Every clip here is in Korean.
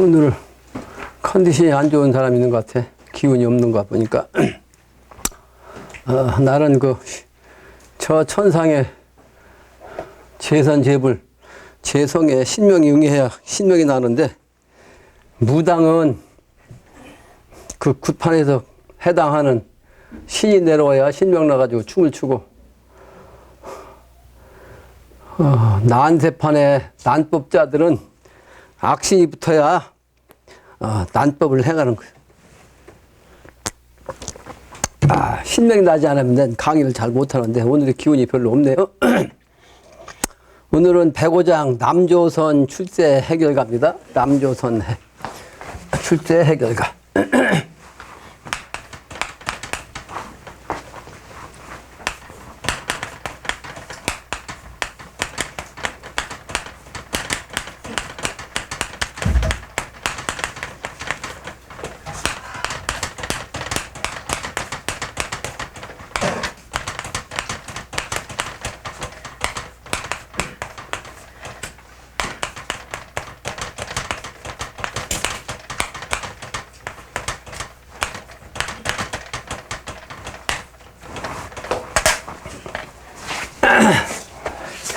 오늘 컨디션이 안 좋은 사람이 있는 것 같아. 기운이 없는 것 보니까. 나는 저 천상의 재산재불, 재성에 신명이 응해야 신명이 나는데, 무당은 그 굿판에서 해당하는 신이 내려와야 신명 나가지고 춤을 추고, 난세판의 난법자들은 악신이 붙어야 난법을 행하는 거예요. 신명이 나지 않으면 난 강의를 잘 못하는데 오늘의 기운이 별로 없네요. 오늘은 105장 남조선 출세 해결가입니다. 남조선 출세 해결가.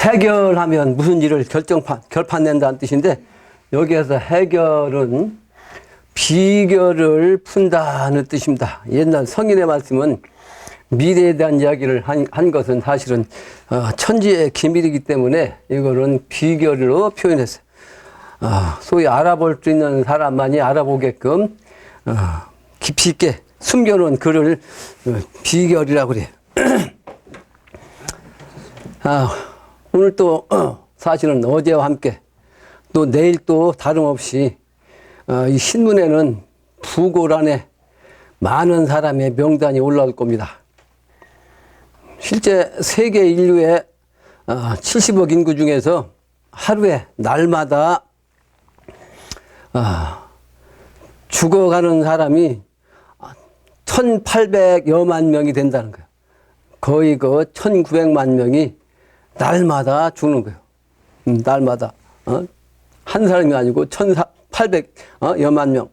해결하면 무슨 일을 결판 낸다는 뜻인데, 여기에서 해결은 비결을 푼다는 뜻입니다. 옛날 성인의 말씀은 미래에 대한 이야기를 한 것은 사실은 천지의 기밀이기 때문에 이거는 비결로 표현했어요. 소위 알아볼 수 있는 사람만이 알아보게끔 깊이 있게 숨겨놓은 글을 비결이라고 그래요. 오늘 또 사실은 어제와 함께 또 내일 또 다름없이 이 신문에는 부고란에 많은 사람의 명단이 올라올 겁니다. 실제 세계 인류의 70억 인구 중에서 하루에 날마다 죽어가는 사람이 1800여만 명이 된다는 거예요. 거의 1900만 명이 날마다 죽는 거예요. 날마다. 한 사람이 아니고 1800여만 명.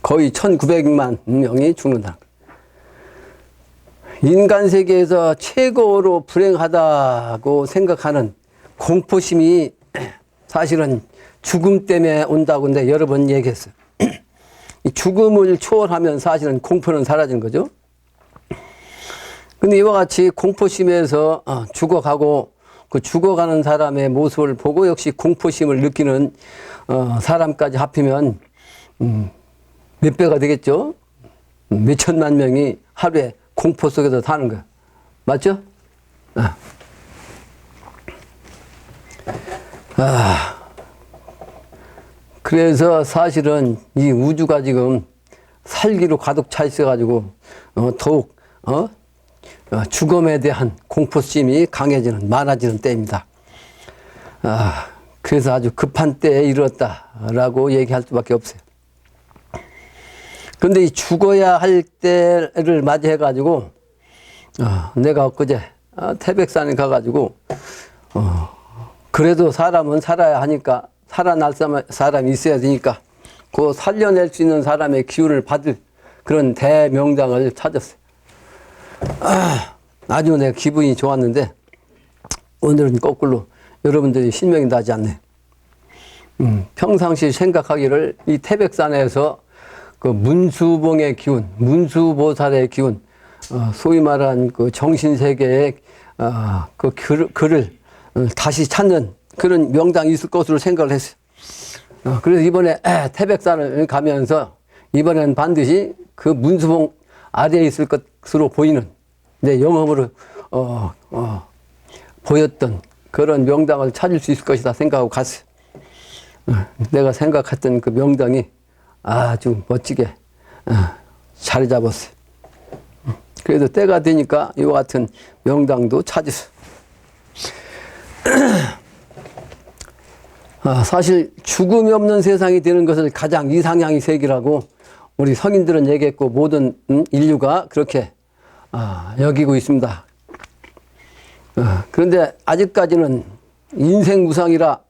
거의 1900만 명이 죽는다. 인간 세계에서 최고로 불행하다고 생각하는 공포심이 사실은 죽음 때문에 온다고 근데 여러 번 얘기했어요. 이 죽음을 초월하면 사실은 공포는 사라진 거죠. 근데 이와 같이 공포심에서 죽어가고 그 죽어가는 사람의 모습을 보고 역시 공포심을 느끼는 사람까지 합히면 몇 배가 되겠죠? 몇 천만 명이 하루에 공포 속에서 사는 거예요. 맞죠? 그래서 사실은 이 우주가 지금 살기로 가득 차 있어가지고 더욱 죽음에 대한 공포심이 강해지는, 많아지는 때입니다. 그래서 아주 급한 때에 이르렀다라고 얘기할 수밖에 없어요. 그런데 이 죽어야 할 때를 맞이해가지고, 내가 엊그제 태백산에 가가지고, 그래도 사람은 살아야 하니까, 살아날 사람이 있어야 되니까, 그 살려낼 수 있는 사람의 기운을 받을 그런 대명당을 찾았어요. 아주 내가 기분이 좋았는데 오늘은 거꾸로 여러분들이 신명이 나지 않네. 평상시 생각하기를 이 태백산에서 그 문수봉의 기운, 문수보살의 기운, 소위 말한 그 정신세계의 그 글을 다시 찾는 그런 명당이 있을 것으로 생각을 했어요. 그래서 이번에 태백산을 가면서 이번에는 반드시 그 문수봉 아래에 있을 것으로 보이는 내 영업으로 보였던 그런 명당을 찾을 수 있을 것이다 생각하고 갔어요. 내가 생각했던 그 명당이 아주 멋지게 자리 잡았어요. 그래도 때가 되니까 이와 같은 명당도 찾았어요. 사실 죽음이 없는 세상이 되는 것을 가장 이상향의 세계라고 우리 성인들은 얘기했고 모든 인류가 그렇게 여기고 있습니다. 그런데 아직까지는 인생 무상이라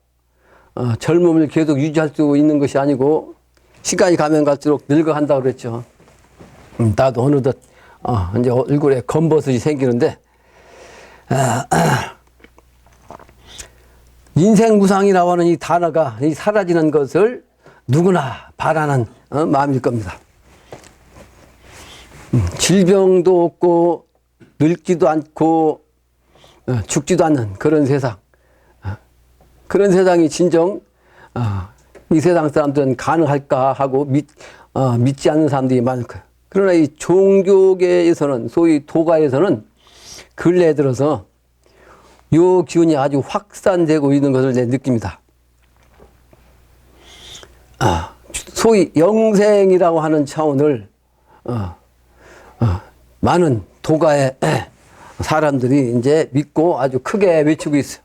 젊음을 계속 유지할 수 있는 것이 아니고 시간이 가면 갈수록 늙어간다고 그랬죠. 나도 어느덧 이제 얼굴에 검버섯이 생기는데 인생무상이라고 하는 이 단어가 이 사라지는 것을 누구나 바라는 마음일 겁니다. 질병도 없고 늙지도 않고 죽지도 않는 그런 세상. 그런 세상이 진정 이 세상 사람들은 가능할까 하고 믿지 않는 사람들이 많을 거예요. 그러나 이 종교계에서는 소위 도가에서는 근래에 들어서 요 기운이 아주 확산되고 있는 것을 이제 느낍니다. 소위 영생이라고 하는 차원을 많은 도가의 사람들이 이제 믿고 아주 크게 외치고 있어요.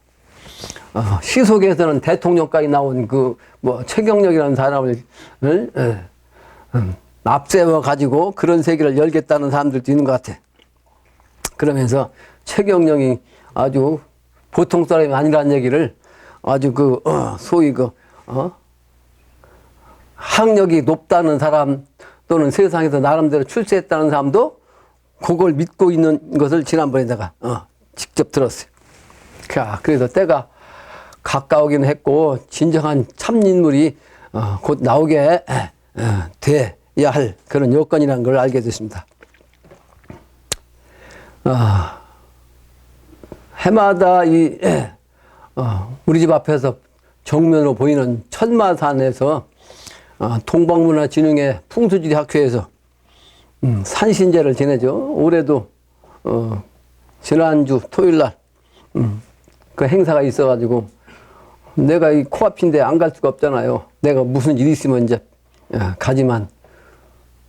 시속에서는 대통령까지 나온 최경영이라는 사람을 앞세워 가지고 그런 세계를 열겠다는 사람들도 있는 것 같아. 그러면서 최경영이 아주 보통 사람이 아니라는 얘기를 아주 소위 학력이 높다는 사람 또는 세상에서 나름대로 출세했다는 사람도 그걸 믿고 있는 것을 지난번에 내가 직접 들었어요. 그래서 때가 가까우긴 했고 진정한 참인물이 곧 나오게 돼야 할 그런 요건이라는 걸 알게 됐습니다. 해마다 우리 집 앞에서 정면으로 보이는 천마산에서 동방문화진흥회 풍수지리학회에서 산신제를 지내죠. 올해도 지난주 토요일날 그 행사가 있어가지고 내가 이 코앞인데 안 갈 수가 없잖아요. 내가 무슨 일이 있으면 이제 가지만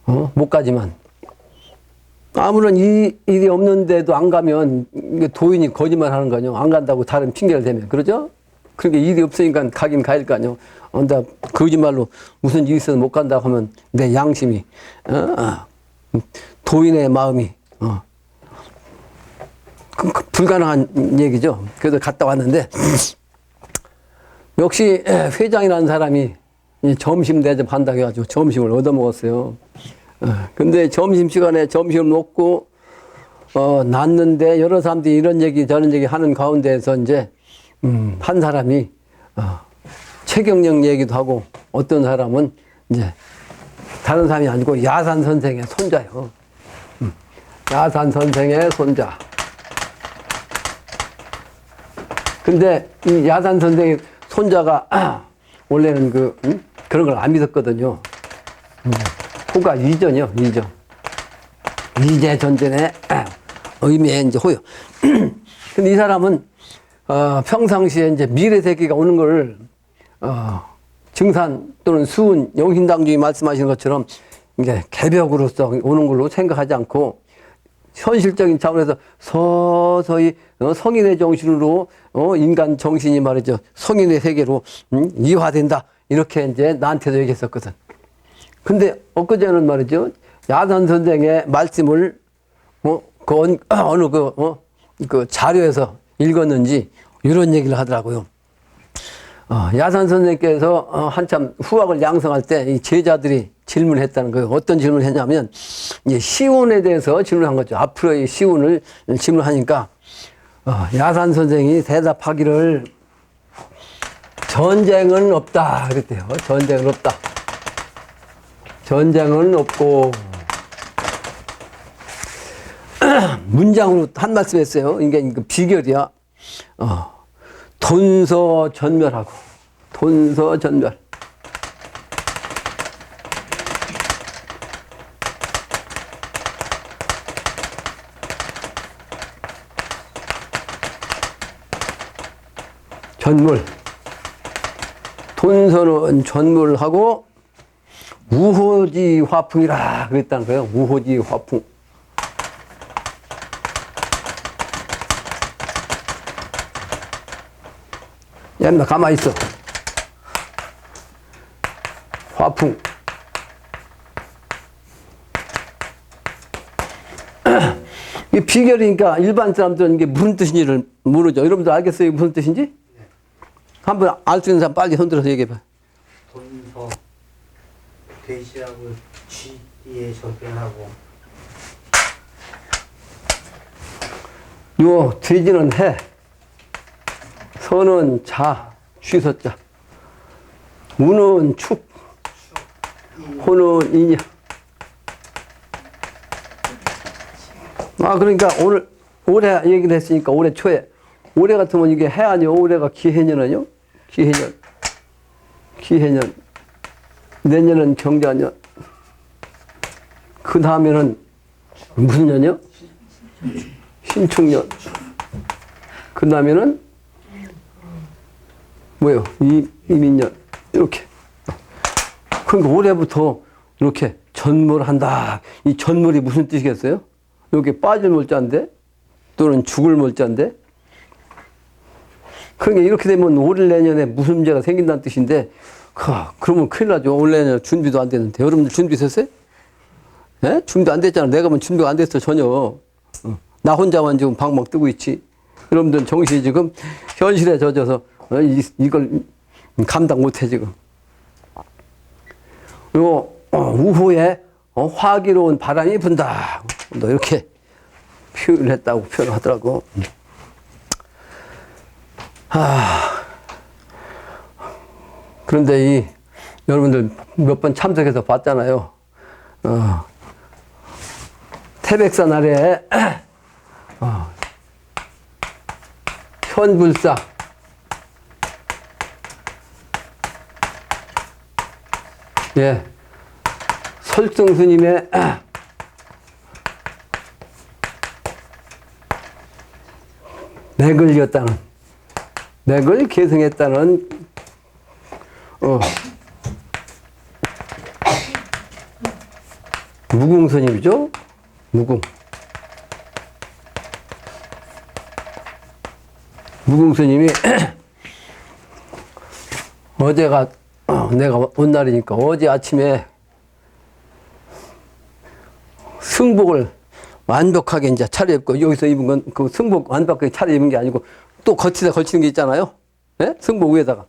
못 가지만 아무런 일이 없는데도 안 가면 이게 도인이 거짓말 하는 거 아니에요. 안 간다고 다른 핑계를 대면 그러죠. 그러니까 일이 없으니까 가긴 가야 거 아니에요. 나 거짓말로 무슨 일이 있어서 못 간다고 하면 내 양심이 도인의 마음이 불가능한 얘기죠. 그래서 갔다 왔는데 역시 회장이라는 사람이 점심 대접한다고 해가지고 점심을 얻어먹었어요. 근데 점심시간에 점심을 먹고 났는데 여러 사람들이 이런 얘기 저런 얘기 하는 가운데에서 이제 한 사람이 최경영 얘기도 하고 어떤 사람은 이제 다른 사람이 아니고 야산 선생의 손자요. 야산 선생의 손자. 근데 이 야산 선생의 손자가 원래는 그런 걸 안 믿었거든요. 호가 이전이요, 이전. 이제 전전의 의미에 이제 호요. 근데 이 사람은 평상시에 이제 미래 세계가 오는 걸 증산 또는 수운 영신당주의 말씀하시는 것처럼 이게 개벽으로서 오는 걸로 생각하지 않고 현실적인 차원에서 서서히 성인의 정신으로 인간 정신이 말이죠 성인의 세계로 이화된다 이렇게 이제 나한테도 얘기했었거든. 근데 엊그제는 말이죠 야산 선생의 말씀을 어느 그 자료에서 읽었는지 이런 얘기를 하더라고요. 야산 선생님께서 한참 후학을 양성할 때 이 제자들이 질문을 했다는 거예요. 어떤 질문을 했냐면 이제 시운에 대해서 질문한 거죠. 앞으로의 시운을 질문하니까 야산 선생이 대답하기를 전쟁은 없다 그랬대요. 전쟁은 없다. 전쟁은 없고 문장으로 한 말씀 했어요. 이게 비결이야. 돈서전멸하고 돈서전멸. 전물. 돈서는 전물하고 우호지 화풍이라 그랬다는 거예요. 우호지 화풍. 야, 가만히 있어. 화풍. 이게 비결이니까 일반 사람들은 이게 무슨 뜻인지를 모르죠. 여러분들 알겠어요? 이게 무슨 뜻인지? 한번 알 수 있는 사람 빨리 손들어서 얘기해봐. 본서 돼지하고 쥐에 접견하고. 요 돼지는 해, 서는 자, 쉬서자, 우는 축, 호는 이냐. 그러니까 오늘 올해 얘기를 했으니까 올해 초에, 올해 같으면 이게 해 아니요? 올해가 기해년 아니요? 기해년. 내년은 경자년. 그 다음에는 무슨 년이요? 신축년. 그 다음에는 뭐요? 이민년. 이렇게. 그러니까 올해부터 이렇게 전무를 한다. 이 전물이 무슨 뜻이겠어요? 여기 빠질 몰자인데, 또는 죽을 몰자인데. 그러니까 이렇게 되면 올 내년에 무슨 문제가 생긴다는 뜻인데, 그러면 큰일 나죠. 올 내년 준비도 안 되는데. 여러분들 준비됐어요? 예? 준비 안 됐잖아. 내가 뭐 준비가 안 됐어, 전혀. 나 혼자만 지금 방방 뜨고 있지. 여러분들 정신이 지금 현실에 젖어서 이걸 감당 못해, 지금. 우후에 화기로운 바람이 분다. 너 이렇게 표현을 했다고 표현하더라고. 그런데 여러분들 몇 번 참석해서 봤잖아요. 태백산 아래에 현불사, 예, 설정 스님의 맥을 이었다는, 맥을 계승했다는 무궁 스님이죠. 무궁 스님이 어제가 내가 온 날이니까 어제 아침에 승복을 완벽하게 이제 차려입고, 여기서 입은 건 그 승복 완벽하게 차려입은 게 아니고 또 걸치는 게 있잖아요. 예? 승복 위에다가.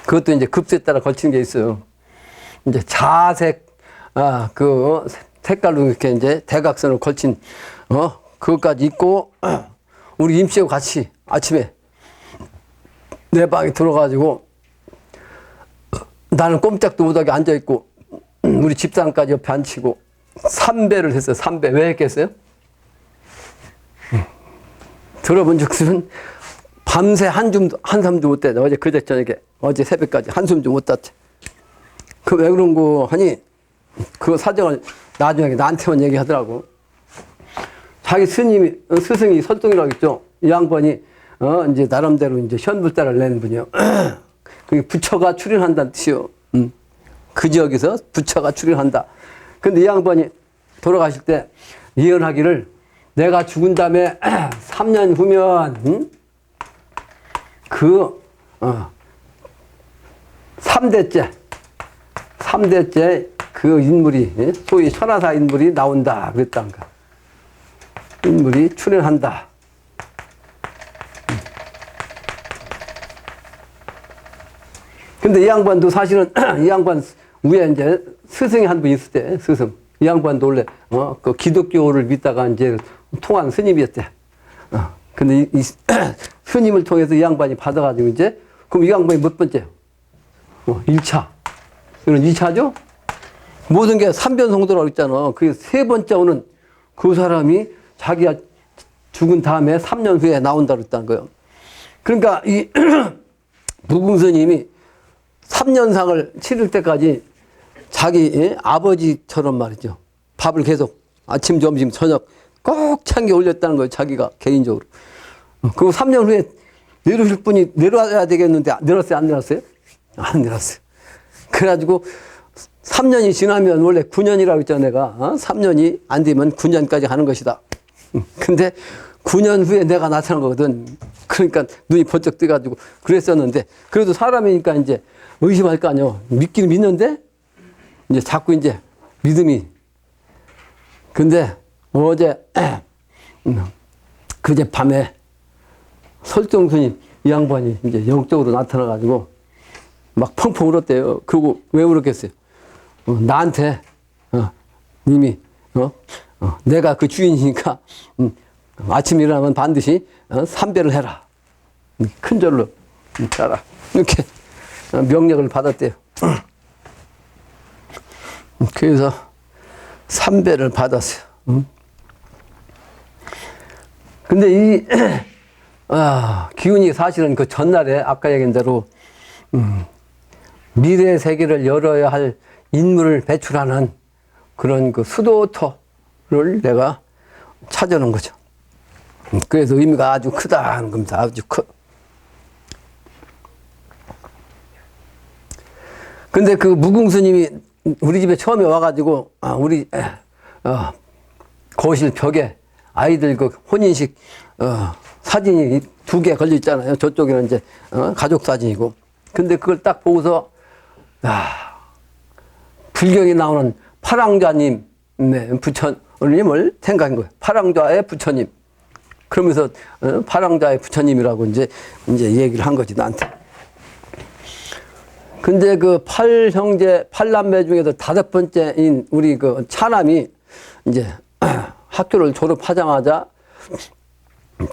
그것도 이제 급수에 따라 걸치는 게 있어요. 이제 자색, 그 색깔로 이렇게 이제 대각선을 걸친, 그것까지 입고, 우리 임씨하고 같이 아침에 내 방에 들어가지고, 나는 꼼짝도 못하게 앉아있고, 우리 집사람까지 옆에 앉히고, 삼배를 했어요. 삼배. 왜 했겠어요? 들어본 적은 밤새 한숨도 못 잤대. 어제 그제 저녁에, 어제 새벽까지 한숨도 못 잤대. 왜 그런 거 하니, 그 사정을 나중에 나한테만 얘기하더라고. 자기 스승이 설동이라고 했죠. 이 양반이, 이제 나름대로 이제 현불자를 내는 분이요. 그게 부처가 출현한다는 뜻이요. 그 지역에서 부처가 출현한다. 근데 이 양반이 돌아가실 때 예언하기를, 내가 죽은 다음에 3년 후면, 3대째 그 인물이, 소위 천하사 인물이 나온다. 그랬다는 거야. 인물이 출현한다. 근데 이 양반도 사실은, 이 양반 위에 이제 스승이 한 분 있을 때, 스승. 이 양반도 원래, 그 기독교를 믿다가 이제 통한 스님이었대. 근데 이 스님을 통해서 이 양반이 받아가지고 이제, 그럼 이 양반이 몇 번째요? 1차. 이건 2차죠? 모든 게 삼변성도라고 했잖아. 그게 세 번째 오는 그 사람이 자기가 죽은 다음에 3년 후에 나온다고 했다는 거예요. 그러니까 이 무궁 스님이 3년상을 치를 때까지 자기 아버지처럼 말이죠. 밥을 계속 아침, 점심, 저녁 꼭 챙겨 올렸다는 거예요. 자기가 개인적으로. 그리고 3년 후에 내려오실 분이 내려와야 되겠는데 내렸어요? 안 내렸어요? 안 내렸어요. 그래가지고 3년이 지나면 원래 9년이라고 했잖아, 내가. 3년이 안 되면 9년까지 하는 것이다. 근데 9년 후에 내가 나타난 거거든. 그러니까 눈이 번쩍 떠가지고 그랬었는데, 그래도 사람이니까 이제 의심할 거 아니에요. 믿기는 믿는데, 이제 자꾸 이제 믿음이. 근데 어제, 그제 밤에 설정 스님, 이 양반이 이제 영적으로 나타나가지고 막 펑펑 울었대요. 그리고 왜 울었겠어요? 나한테, 님이, 내가 그 주인이니까, 아침 일어나면 반드시, 삼배를 해라. 큰 절로, 따라. 이렇게 명령을 받았대요. 그래서 삼배를 받았어요. 근데 이, 기운이 사실은 그 전날에 아까 얘기한 대로, 미래 세계를 열어야 할 인물을 배출하는 그런 그 수도터를 내가 찾아놓은 거죠. 그래서 의미가 아주 크다는 겁니다. 아주 커. 근데 그 무궁스님이 우리 집에 처음에 와가지고, 우리, 거실 벽에 아이들 그 혼인식, 사진이 2개 걸려 있잖아요. 저쪽에는 이제, 가족 사진이고. 근데 그걸 딱 보고서, 불경에 나오는 파랑좌님, 부처님을 생각한 거예요. 파랑좌의 부처님. 그러면서, 파랑좌의 부처님이라고 이제 얘기를 한 거지, 나한테. 근데 그 8형제, 8남매 중에서 5번째인 우리 그 차남이 이제 학교를 졸업하자마자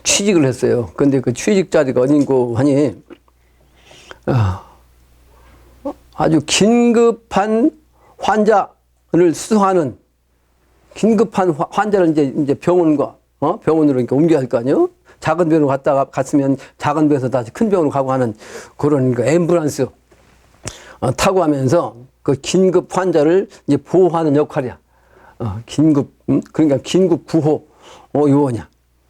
취직을 했어요. 근데 그 취직 자리가 어딘고 하니, 아주 긴급한 환자를 수송하는 긴급한 환자를 이제 병원과, 병원으로 이렇게 옮겨야 할 거 아니에요? 작은 병원으로 갔으면 작은 병에서 다시 큰 병원으로 가고 하는 그런 그 앰뷸런스 타고 하면서 그 긴급 환자를 이제 보호하는 역할이야. 그러니까 긴급 구호 요원이야.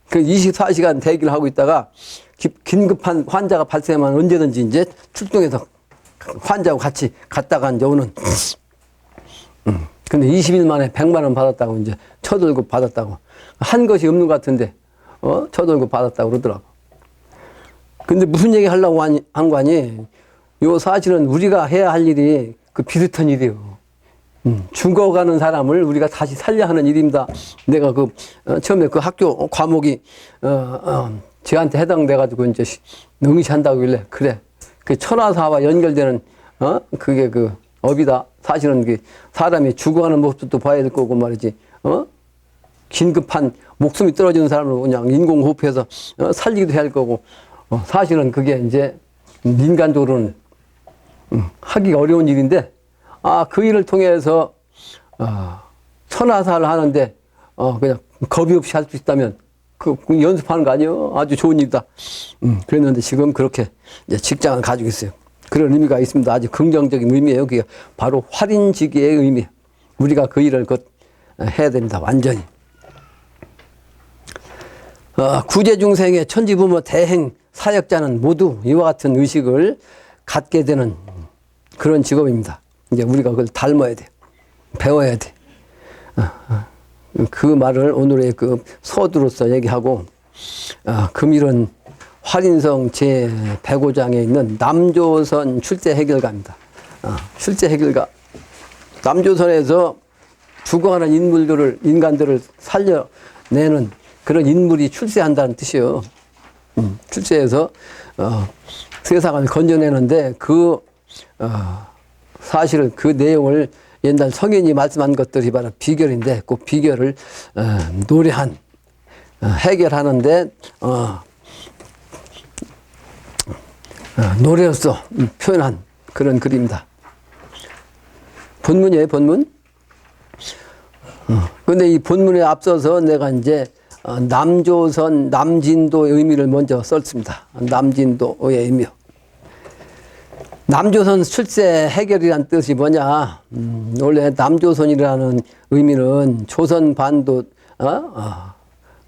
그 24시간 대기를 하고 있다가 긴급한 환자가 발생하면 언제든지 이제 출동해서 환자하고 같이 갔다가 이제 오는. 근데 20일 만에 100만 원 받았다고 이제 첫 월급 받았다고. 한 것이 없는 것 같은데, 첫 월급 받았다고 그러더라고. 근데 무슨 얘기 하려고 한 거 아니? 요 사실은 우리가 해야 할 일이 그 비슷한 일이에요. 죽어가는 사람을 우리가 다시 살려 하는 일입니다. 내가 처음에 그 학교 과목이, 저한테 해당돼가지고 이제 응시한다고 하길래, 그래. 그 천하사와 연결되는, 그게 그 업이다. 사실은 그 사람이 죽어가는 모습도 봐야 될 거고 말이지, 긴급한 목숨이 떨어지는 사람을 그냥 인공호흡해서 살리기도 해야 할 거고, 사실은 그게 이제 인간적으로는 하기가 어려운 일인데, 그 일을 통해서, 천하사를 하는데, 그냥 겁이 없이 할 수 있다면, 그 연습하는 거 아니에요? 아주 좋은 일이다. 그랬는데 지금 그렇게 이제 직장을 가지고 있어요. 그런 의미가 있습니다. 아주 긍정적인 의미예요. 그게 바로 활인지기의 의미. 우리가 그 일을 해야 됩니다. 완전히. 구제중생의 천지부모 대행 사역자는 모두 이와 같은 의식을 갖게 되는 그런 직업입니다. 이제 우리가 그걸 닮아야 돼. 배워야 돼. 그 말을 오늘의 그 서두로서 얘기하고, 금일은 활인성 제105장에 있는 남조선 출세 해결가입니다. 출세 해결가. 남조선에서 죽어가는 인간들을 살려내는 그런 인물이 출세한다는 뜻이에요. 출세해서, 세상을 건져내는데 사실은 그 내용을 옛날 성인이 말씀한 것들이 바로 비결인데 그 비결을 노래한 해결하는데 노래로서 표현한 그런 글입니다. 본문이에요, 본문. 근데 이 본문에 앞서서 내가 이제 남조선, 남진도의 의미를 먼저 썼습니다. 남진도의 의미. 남조선 출세 해결이란 뜻이 뭐냐? 원래 남조선이라는 의미는 조선 반도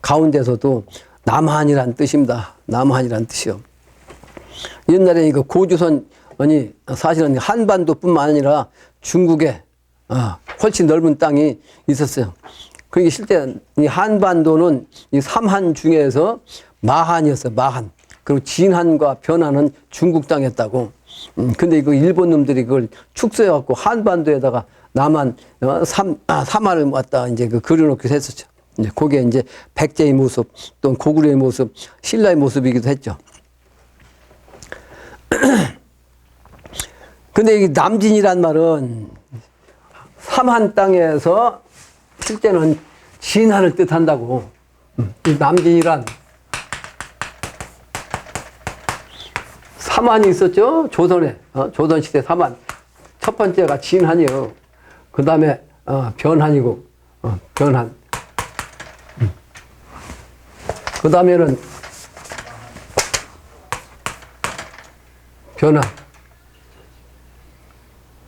가운데서도 남한이란 뜻입니다. 남한이란 뜻이요. 옛날에 그 고조선이 사실은 한반도뿐만 아니라 중국에 훨씬 넓은 땅이 있었어요. 그러니까 실제 이 한반도는 이 삼한 중에서 마한이었어요. 마한. 그리고 진한과 변한은 중국 땅이었다고. 근데 이거 일본 놈들이 그걸 축소해갖고 한반도에다가 남한 삼한을 갖다 이제 그려놓기도 했었죠. 이제 그게 이제 백제의 모습, 또 고구려의 모습, 신라의 모습이기도 했죠. 근데 이 남진이란 말은 삼한 땅에서 실제는 진한을 뜻한다고. 이 남진이란 삼한이 있었죠? 조선에. 조선시대 삼한. 첫 번째가 진한이요. 그 다음에 변한이고, 변한. 그 다음에는 변한.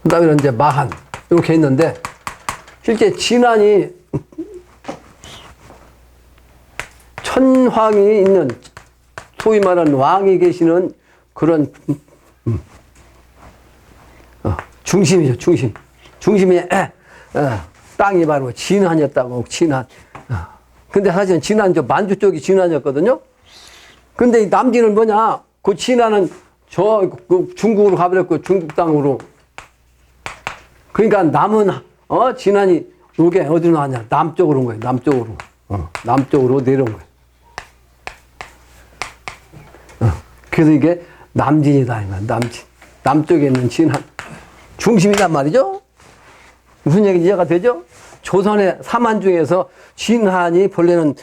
그 다음에는 이제 마한. 이렇게 있는데, 실제 진한이 천황이 있는, 소위 말하는 왕이 계시는 그런, 중심이죠, 중심. 중심이, 땅이 바로 진한이었다고, 진한. 근데 사실은 진한, 만주 쪽이 진한이었거든요? 근데 이 남진은 뭐냐? 그 진한은 그 중국으로 가버렸고, 중국 땅으로. 그러니까 남은, 진한이, 이게 어디로 나왔냐? 남쪽으로 온 거예요, 남쪽으로. 남쪽으로 내려온 거예요. 그래서 이게 남진이다, 남진. 남쪽에 있는 진한. 중심이란 말이죠? 무슨 얘기인지 이해가 되죠? 조선의 삼한 중에서 진한이 본래는,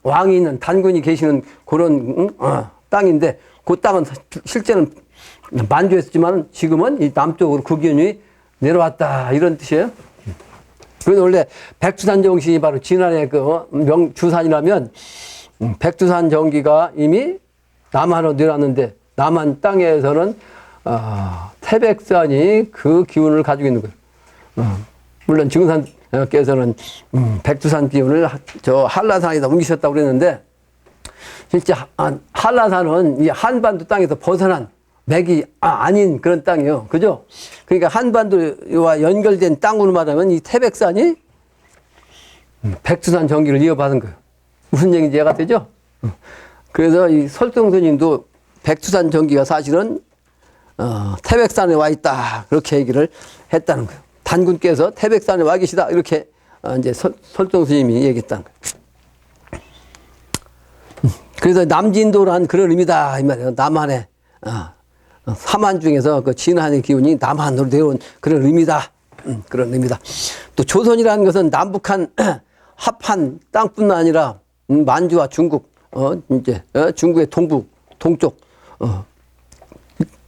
왕이 있는, 단군이 계시는 그런, 땅인데, 그 땅은 실제는 만주했지만 지금은 이 남쪽으로 국연이 내려왔다. 이런 뜻이에요. 그래서 원래 백두산 정신이 바로 진한의 그 주산이라면, 백두산 정기가 이미 남한으로 내려왔는데, 남한 땅에서는, 태백산이 그 기운을 가지고 있는 거예요. 물론 증산께서는 백두산 기운을 저 한라산에다 옮기셨다고 그랬는데, 실제 한라산은 이 한반도 땅에서 벗어난 맥이 아닌 그런 땅이에요. 그죠? 그러니까 한반도와 연결된 땅으로 말하면 이 태백산이 백두산 정기를 이어받은 거예요. 무슨 얘기인지 이해가 되죠? 그래서 이 설동 스님도 백두산 정기가 사실은 태백산에 와 있다. 그렇게 얘기를 했다는 거예요. 단군께서 태백산에 와 계시다. 이렇게 이제 설동 스님이 얘기했다는 거예요. 그래서 남진도란 그런 의미다. 이 말이에요. 남한의, 삼한 중에서 그 진한의 기운이 남한으로 내려온 그런 의미다. 그런 의미다. 또 조선이라는 것은 남북한 합한 땅뿐만 아니라 만주와 중국, 이제, 중국의 동쪽,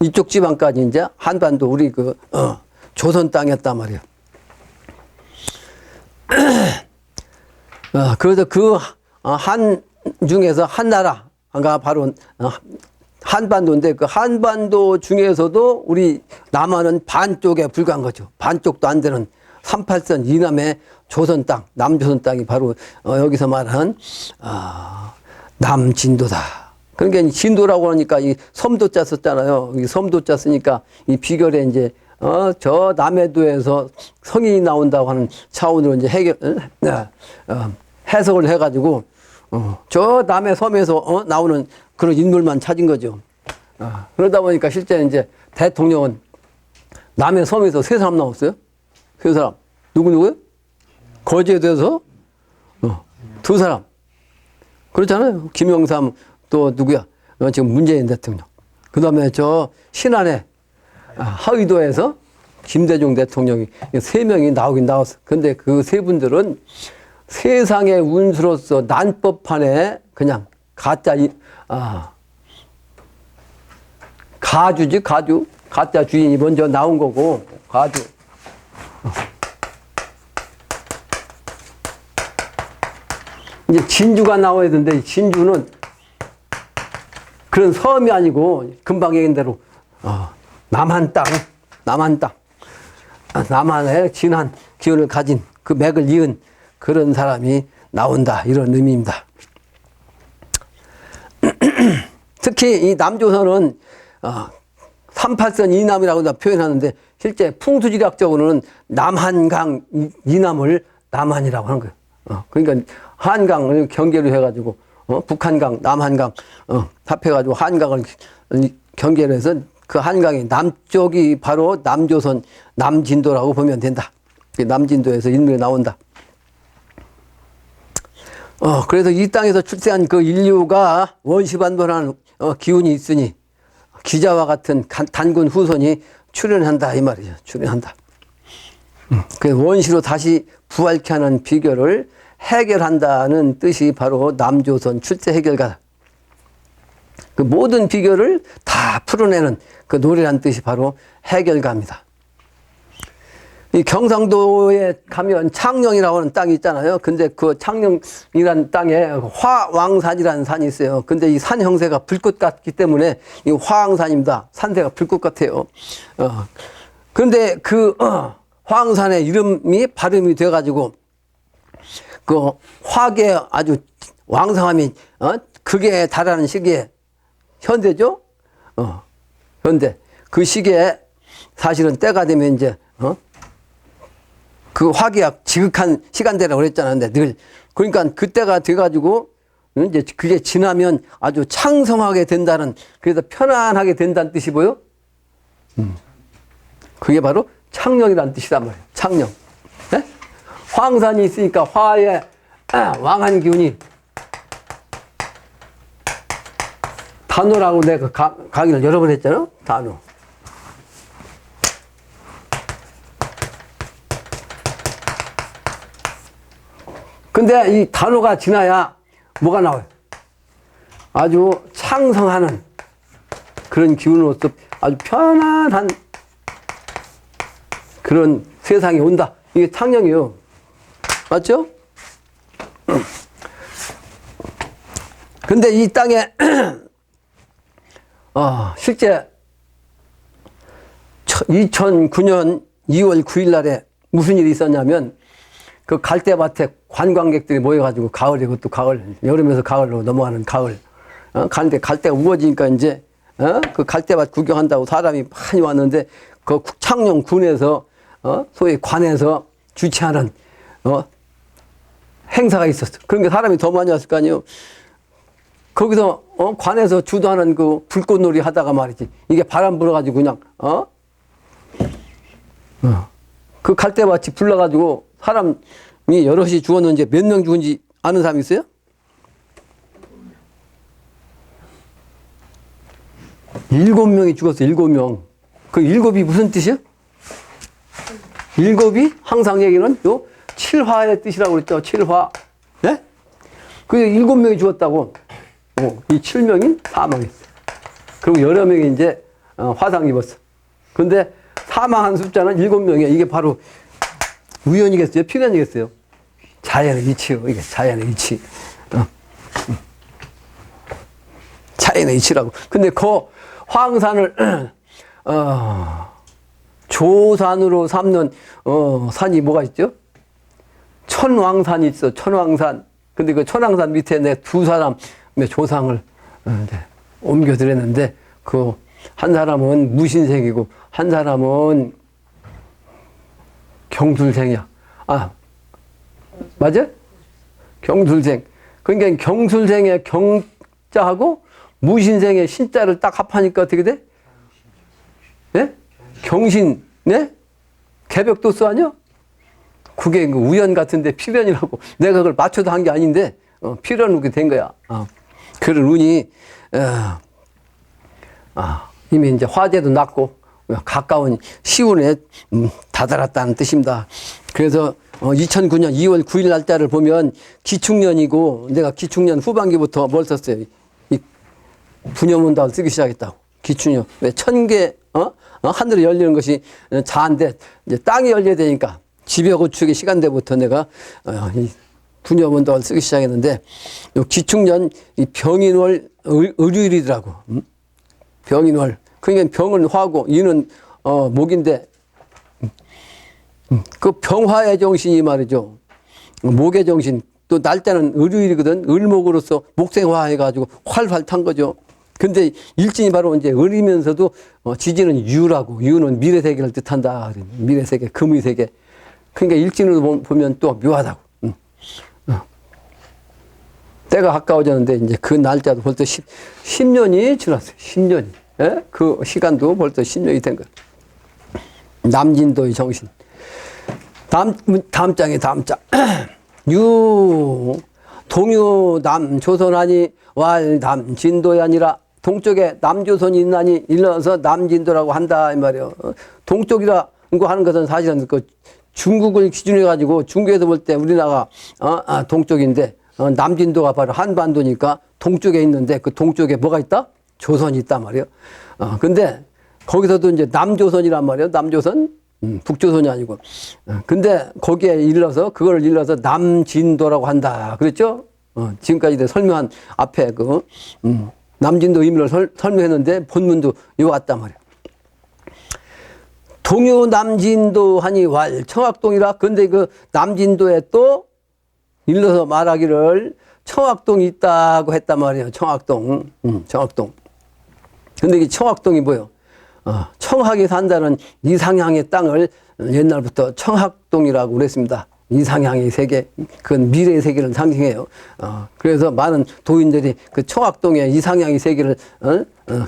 이쪽 지방까지 이제 한반도 우리 그, 조선 땅이었단 말이에요. 그래서 그 한 중에서 한 나라가 바로 한반도인데 그 한반도 중에서도 우리 남한은 반쪽에 불과한 거죠. 반쪽도 안 되는 38선 이남의 조선 땅, 남조선 땅이 바로 여기서 말하는 남진도다. 그러니까 이 진도라고 하니까 이 섬도자 썼잖아요. 이 섬도자 쓰니까 이 비결에 이제 저 남해도에서 성인이 나온다고 하는 차원으로 이제 해석을 해가지고 저 남해 섬에서 나오는 그런 인물만 찾은 거죠. 그러다 보니까 실제 이제 대통령은 남해 섬에서 세 사람 나왔어요. 세 사람. 누구예요? 거제도에서 두 사람. 그렇잖아요. 김영삼 또 누구야? 지금 문재인 대통령. 그 다음에 저 신안에 하의도에서 김대중 대통령이 세 명이 나오긴 나왔어. 근데 그 세 분들은 세상의 운수로서 난법판에 그냥 가주지, 가주. 가짜 주인이 먼저 나온 거고, 가주. 이제 진주가 나와야 되는데, 진주는 그런 섬이 아니고, 금방 얘기한 대로, 남한 땅. 남한의 진한 기운을 가진 그 맥을 이은 그런 사람이 나온다. 이런 의미입니다. 특히 이 남조선은 38선 이남이라고 표현하는데 실제 풍수지리학적으로는 남한강 이남을 남한이라고 하는 거예요. 그러니까 한강을 경계로 해가지고 북한강, 남한강 합해가지고 한강을 경계로 해서 그 한강의 남쪽이 바로 남조선 남진도라고 보면 된다. 남진도에서 인물이 나온다. 그래서 이 땅에서 출생한 그 인류가 원시반복하는 기운이 있으니 기자와 같은 단군 후손이 출현한다 이 말이죠. 출현한다. 그 원시로 다시 부활케 하는 비결을 해결한다는 뜻이 바로 남조선 출세 해결가. 그 모든 비결을 다 풀어내는 그 노래란 뜻이 바로 해결가입니다. 이 경상도에 가면 창녕이라고 하는 땅이 있잖아요. 근데 그 창녕이라는 땅에 화왕산이라는 산이 있어요. 근데 이 산 형태가 불꽃 같기 때문에 이 화왕산입니다. 산세가 불꽃 같아요. 그런데 그 화왕산의 이름이 발음이 돼가지고 그 화계 아주 왕성함이 극에 달하는 시기에 현대죠. 현대 그 시기에 사실은 때가 되면 이제 그 화기가 지극한 시간대라고 그랬잖아요. 근데 늘 그러니까 그때가 돼가지고 이제 그게 지나면 아주 창성하게 된다는, 그래서 편안하게 된다는 뜻이 뭐요? 그게 바로 창녕이라는 뜻이란 말이에요. 창녕. 네? 황산이 있으니까 화의 왕한 기운이, 단호라고 내가 강의를 여러 번 했잖아요. 단호. 근데 이 단호가 지나야 뭐가 나와요? 아주 창성하는 그런 기운으로서 아주 편안한 그런 세상이 온다. 이게 창녕이에요. 맞죠? 근데 이 땅에 실제 2009년 2월 9일 날에 무슨 일이 있었냐면, 그 갈대밭에 관광객들이 모여가지고, 가을에, 그것도 가을, 여름에서 가을로 넘어가는 가을, 가는데 갈대가 우거지니까 이제, 그 갈대밭 구경한다고 사람이 많이 왔는데, 그 창녕군에서, 소위 관에서 주최하는, 행사가 있었어. 그러니까 사람이 더 많이 왔을 거 아니에요. 거기서, 관에서 주도하는 그 불꽃놀이 하다가 말이지. 이게 바람 불어가지고 그냥, 그 갈대밭이 불러가지고 사람이 여럿이 죽었는지, 몇 명 죽은지 아는 사람 있어요? 7명이 죽었어요. 7명. 그 7이 무슨 뜻이요? 7이 항상 얘기는 요 칠화의 뜻이라고 그랬죠. 칠화. 네? 그래서 7명이 죽었다고. 이 7명이 사망했어. 그리고 여러 명이 이제 화상 입었어. 근데 사망한 숫자는 7명이에요. 이게 바로 우연이겠어요? 필연이겠어요? 자연의 이치요. 이게 자연의 이치. 자연의 이치라고. 근데 그 황산을 조산으로 삼는 산이 뭐가 있죠? 천왕산이 있어. 천왕산. 근데 그 천왕산 밑에 내 두 사람의 조상을 옮겨드렸는데, 그 한 사람은 무신생이고 한 사람은 경술생이야. 맞아? 경술생. 그러니까 경술생의 경자하고 무신생의 신자를 딱 합하니까 어떻게 돼? 네? 경신, 네? 개벽도수 아니야? 그게 우연 같은데 필연이라고. 내가 그걸 맞춰도 한 게 아닌데, 필연으로 된 거야. 그런 운이, 이미 이제 화제도 났고, 가까운 시운에 다다랐다는 뜻입니다. 그래서 2009년 2월 9일 날짜를 보면 기축년이고, 내가 기축년 후반기부터 뭘 썼어요? 이 분여문답을 쓰기 시작했다고. 기축년. 왜 1000개, 하늘에 열리는 것이 자인데, 이제 땅이 열려야 되니까, 지벼구축의 시간대부터 내가 이 분여문답을 쓰기 시작했는데, 요 기축년 이 병인월 을유일이더라고. 병인월. 그러니까 병은 화고, 이는 목인데, 그 병화의 정신이 말이죠. 목의 정신. 또 날짜는 을유일이거든. 을목으로서 목생화 해가지고 활활 탄 거죠. 근데 일진이 바로 이제 을이면서도 지지는 유라고. 유는 미래세계를 뜻한다. 미래세계, 금의세계. 그러니까 일진으로 보면 또 묘하다고. 때가 가까워졌는데, 이제 그 날짜도 벌써 10년이 지났어요. 10년이. 예? 그 시간도 벌써 10년이 된 거예요. 남진도의 정신. 다음 장에 다음 장. 동유 남 조선하니 왈 남진도이 아니라 동쪽에 남조선이 있나니 일러서 남진도라고 한다 이 말이에요. 동쪽이라고 하는 것은 사실은 그 중국을 기준으로 가지고 중국에서 볼 때 우리나라가 동쪽인데 남진도가 바로 한반도니까 동쪽에 있는데 그 동쪽에 뭐가 있다? 조선이 있단 말이에요. 근데 거기서도 이제 남조선이란 말이에요. 남조선, 북조선이 아니고. 근데 거기에 일러서 그걸 일러서 남진도라고 한다. 그랬죠? 지금까지 설명한 앞에 그 남진도 의미를 설명했는데 본문도 이와 같단 말이에요. 동요 남진도 하니 왈 청학동이라. 근데 그 남진도에 또 일러서 말하기를 청학동이 있다고 했단 말이에요. 청학동. 청학동. 근데 이 청학동이 뭐예요? 청학이 산다는 이상향의 땅을 옛날부터 청학동이라고 그랬습니다. 이상향의 세계, 그건 미래의 세계를 상징해요. 그래서 많은 도인들이 그 청학동의 이상향의 세계를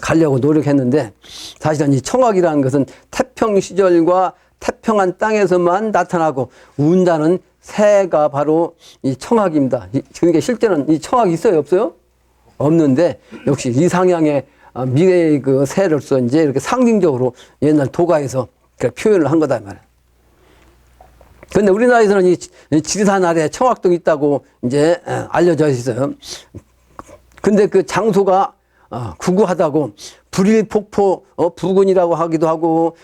가려고 노력했는데 사실은 이 청학이라는 것은 태평 시절과 태평한 땅에서만 나타나고 운다는 새가 바로 이 청학입니다. 그러니까 실제는 이 청학이 있어요, 없어요? 없는데 역시 이상향의 미래의 그 새로서 이제 이렇게 상징적으로 옛날 도가에서 표현을 한 거다 말이에요. 근데 우리나라에서는 이 지리산 아래에 청학동이 있다고 이제 알려져 있어요. 근데 그 장소가 구구하다고 불일폭포 부근이라고 하기도 하고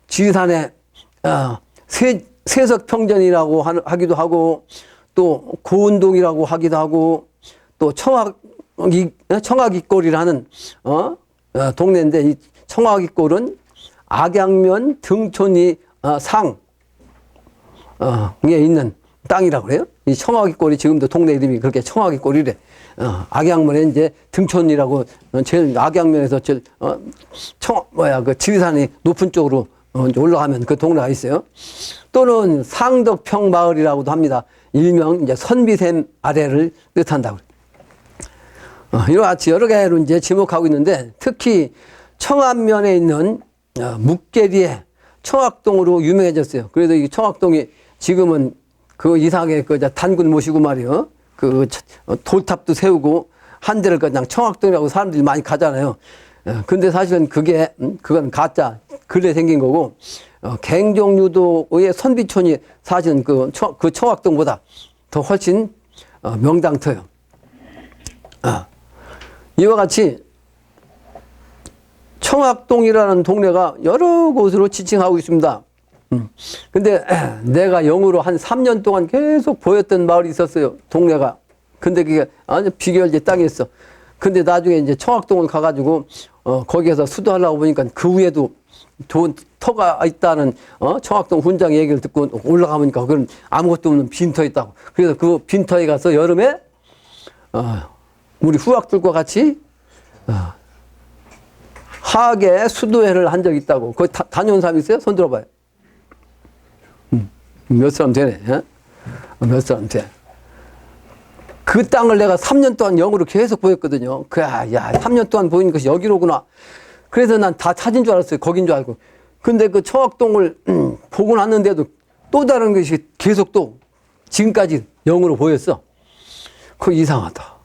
지리산에 세석평전이라고 하기도 하고 또 고운동이라고 하기도 하고 또 청학이골이라는 동네인데 이 청학이골은 악양면 등촌이 상에 있는 땅이라고 그래요. 이 청학이골이 지금도 동네 이름이 그렇게 청학이골이래. 악양면에 이제 등촌이라고 제일 악양면에서 제일 그 지리산이 높은 쪽으로 올라가면 그 동네가 있어요. 또는 상덕평 마을이라고도 합니다. 일명 이제 선비샘 아래를 뜻한다고. 이와 같이 여러 개로 이제 지목하고 있는데 특히 청안면에 있는 묵계리에 청학동으로 유명해졌어요. 그래서 이 청학동이 지금은 그 이상하게 그 단군 모시고 말이요. 그 돌탑도 세우고 한 데를 그냥 청학동이라고 사람들이 많이 가잖아요. 근데 사실은 그건 가짜 근래 생긴 거고 갱종유도의 선비촌이 사실은 그 청학동보다 더 훨씬 명당터요. 이와 같이 청학동이라는 동네가 여러 곳으로 지칭하고 있습니다. 근데 내가 영으로 한 3년 동안 계속 보였던 마을이 있었어요. 동네가. 근데 그게 아주 비결제 땅이었어. 근데 나중에 이제 청학동을 가가지고 거기에서 수도하려고 보니까 그 위에도 좋은 터가 있다는 청학동 훈장 얘기를 듣고 올라가보니까 그건 아무것도 없는 빈터 있다고. 그래서 그 빈터에 가서 여름에 우리 후학들과 같이 하계 수도회를 한 적이 있다고. 거기 다녀온 사람 있어요? 손 들어봐요. 몇 사람 되네. 몇 사람 돼. 그 땅을 내가 3년 동안 영으로 계속 보였거든요. 야, 3년 동안 보이는 것이 여기로구나. 그래서 난 다 찾은 줄 알았어요. 거긴 줄 알고. 근데 그 청학동을 보고 났는데도 또 다른 것이 계속 또 지금까지 영으로 보였어. 그거 이상하다.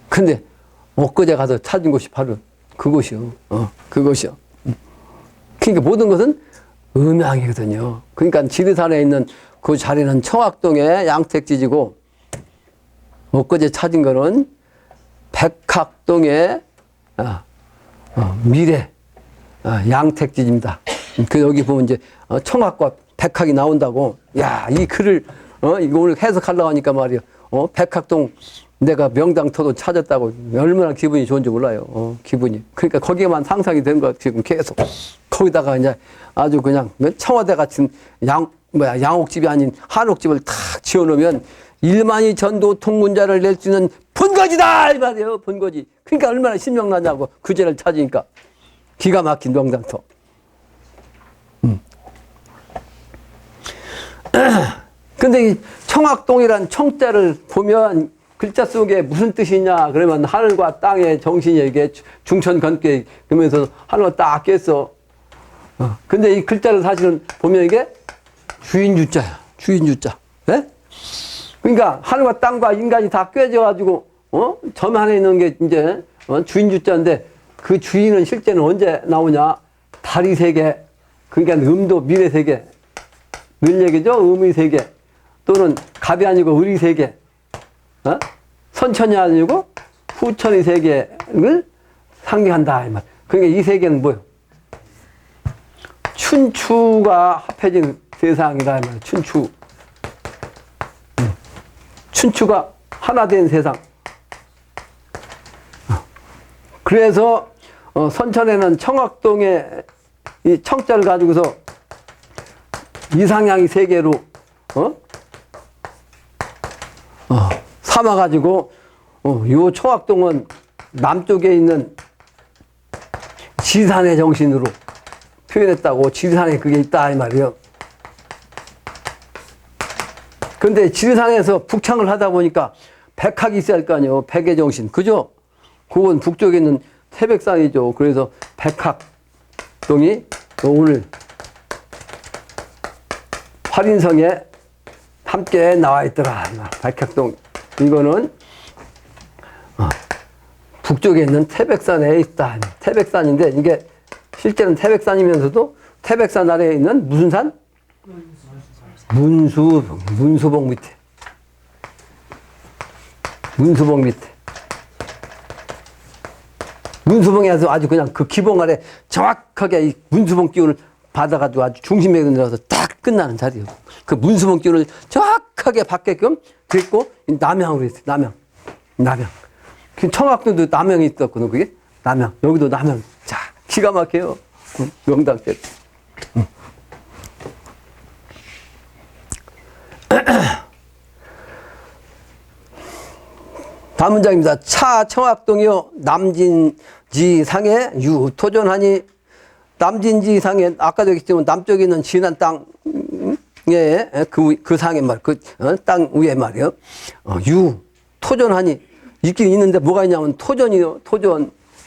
근데 엊그제 가서 찾은 곳이 바로 그곳이요. 그곳이요. 그러니까 모든 것은 음양이거든요. 그러니까 지리산에 있는 그 자리는 청학동의 양택지지고 엊그제 찾은 거는 백학동의 미래 양택지지입니다. 그 여기 보면 이제 청학과 백학이 나온다고. 야, 이 글을 이거 오늘 해석하려고 하니까 말이요. 백학동 내가 명당터도 찾았다고 얼마나 기분이 좋은지 몰라요. 기분이. 그러니까 거기에만 상상이 된 거 지금 계속. 거기다가 이제 아주 그냥 청와대 같은 양옥집이 아닌 한옥집을 탁 지어놓으면 1만이 전도 통문자를 낼 수 있는 본거지다! 이 말이에요, 본거지. 그러니까 얼마나 신명나냐고, 그제를 찾으니까. 기가 막힌 명당터. 근데 이 청학동이란 청자를 보면 글자 속에 무슨 뜻이 있냐, 그러면 하늘과 땅의 정신이 이게 중천건께 그러면서 하늘과 딱 깼어. 근데 이 글자를 사실은 보면 이게 주인주자야, 주인주자. 네? 그러니까 하늘과 땅과 인간이 다 꿰져가지고 점 안에 있는 게 이제 주인 주자인데 그 주인은 실제는 언제 나오냐? 달이 세 개, 그러니까 음도 미래 세 개, 늘 얘기죠? 음의 세 개, 또는 갑이 아니고 을이 세 개, 선천이 아니고 후천이 세 개를 상징한다 이 말. 그러니까 이 세 개는 뭐예요? 춘추가 합해진 세상이다 이 말. 춘추. 춘추가 하나 된 세상. 그래서 선천에는 청학동에 이 청자를 가지고서 이상향이 세 개로 삼아가지고 요 청학동은 남쪽에 있는 지산의 정신으로 표현했다고. 지산에 그게 있다 이 말이에요. 근데 지산에서 북창을 하다 보니까 백학이 있어야 할 거 아니에요. 백의 정신. 그죠? 그건 북쪽에 있는 태백산이죠. 그래서 백학동이 오늘 활인성에 함께 나와 있더라. 백학동. 이거는 북쪽에 있는 태백산에 있다. 태백산인데 이게 실제는 태백산이면서도 태백산 아래에 있는 무슨 산? 문수봉 밑에. 문수봉 밑에. 문수봉에서 아주 그냥 그 기봉 아래 정확하게 이 문수봉 기운을 받아가지고 아주 중심에 들어가서 딱 끝나는 자리예요. 그 문수봉 기운을 정확하게 받게끔 됐고, 남향으로 했어요. 남향. 그 청학도도 남향이 있었거든, 그게. 남향. 여기도 남향. 자, 기가 막혀요. 명당대. 다음 문장입니다. 차 청학동이요 남진지 상에 유토존하니. 남진지 상에 아까도 얘기했지만 남쪽에 있는 진한 땅에 그 상에 말, 땅 위에 말이요. 유토존하니. 있긴 있는데 뭐가 있냐면 토존이요.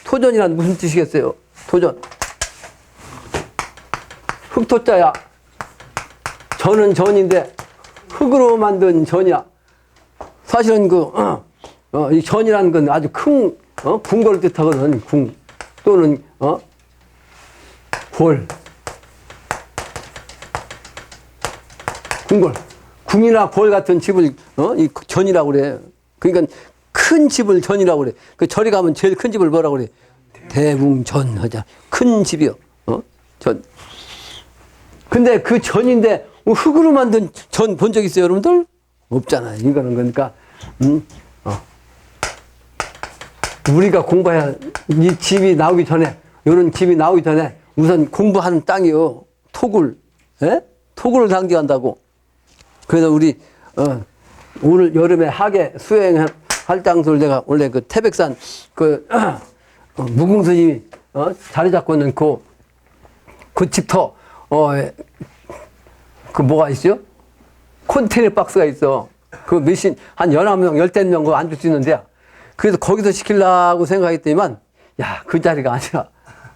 토존이란 무슨 뜻이겠어요? 토존. 흑토자야. 전은 전인데 흙으로 만든 전이야. 사실은 이 전이라는 건 아주 큰, 궁궐을 뜻하거든. 궁. 또는, 골. 궁궐. 궁이나 골 같은 집을, 이 전이라고 그래. 그러니까 큰 집을 전이라고 그래. 그 절에 가면 제일 큰 집을 뭐라고 그래? 대궁전 하자. 큰 집이요. 전. 근데 그 전인데 흙으로 만든 전 본 적 있어요, 여러분들? 없잖아요. 이거는 그러니까, 우리가 공부해야 이 집이 나오기 전에, 이런 집이 나오기 전에 우선 공부하는 땅이요. 토굴. 예? 토굴을 상징한다고. 그래서 우리, 오늘 여름에 하계 수행할 장소를 내가 원래 그 태백산 무궁스님이, 자리 잡고 있는 그 집터, 그 뭐가 있어요? 컨테이너 박스가 있어. 그 몇신, 한 11명, 10명 그 앉을 수 있는데, 그래서 거기서 시키려고 생각했더니만, 야, 그 자리가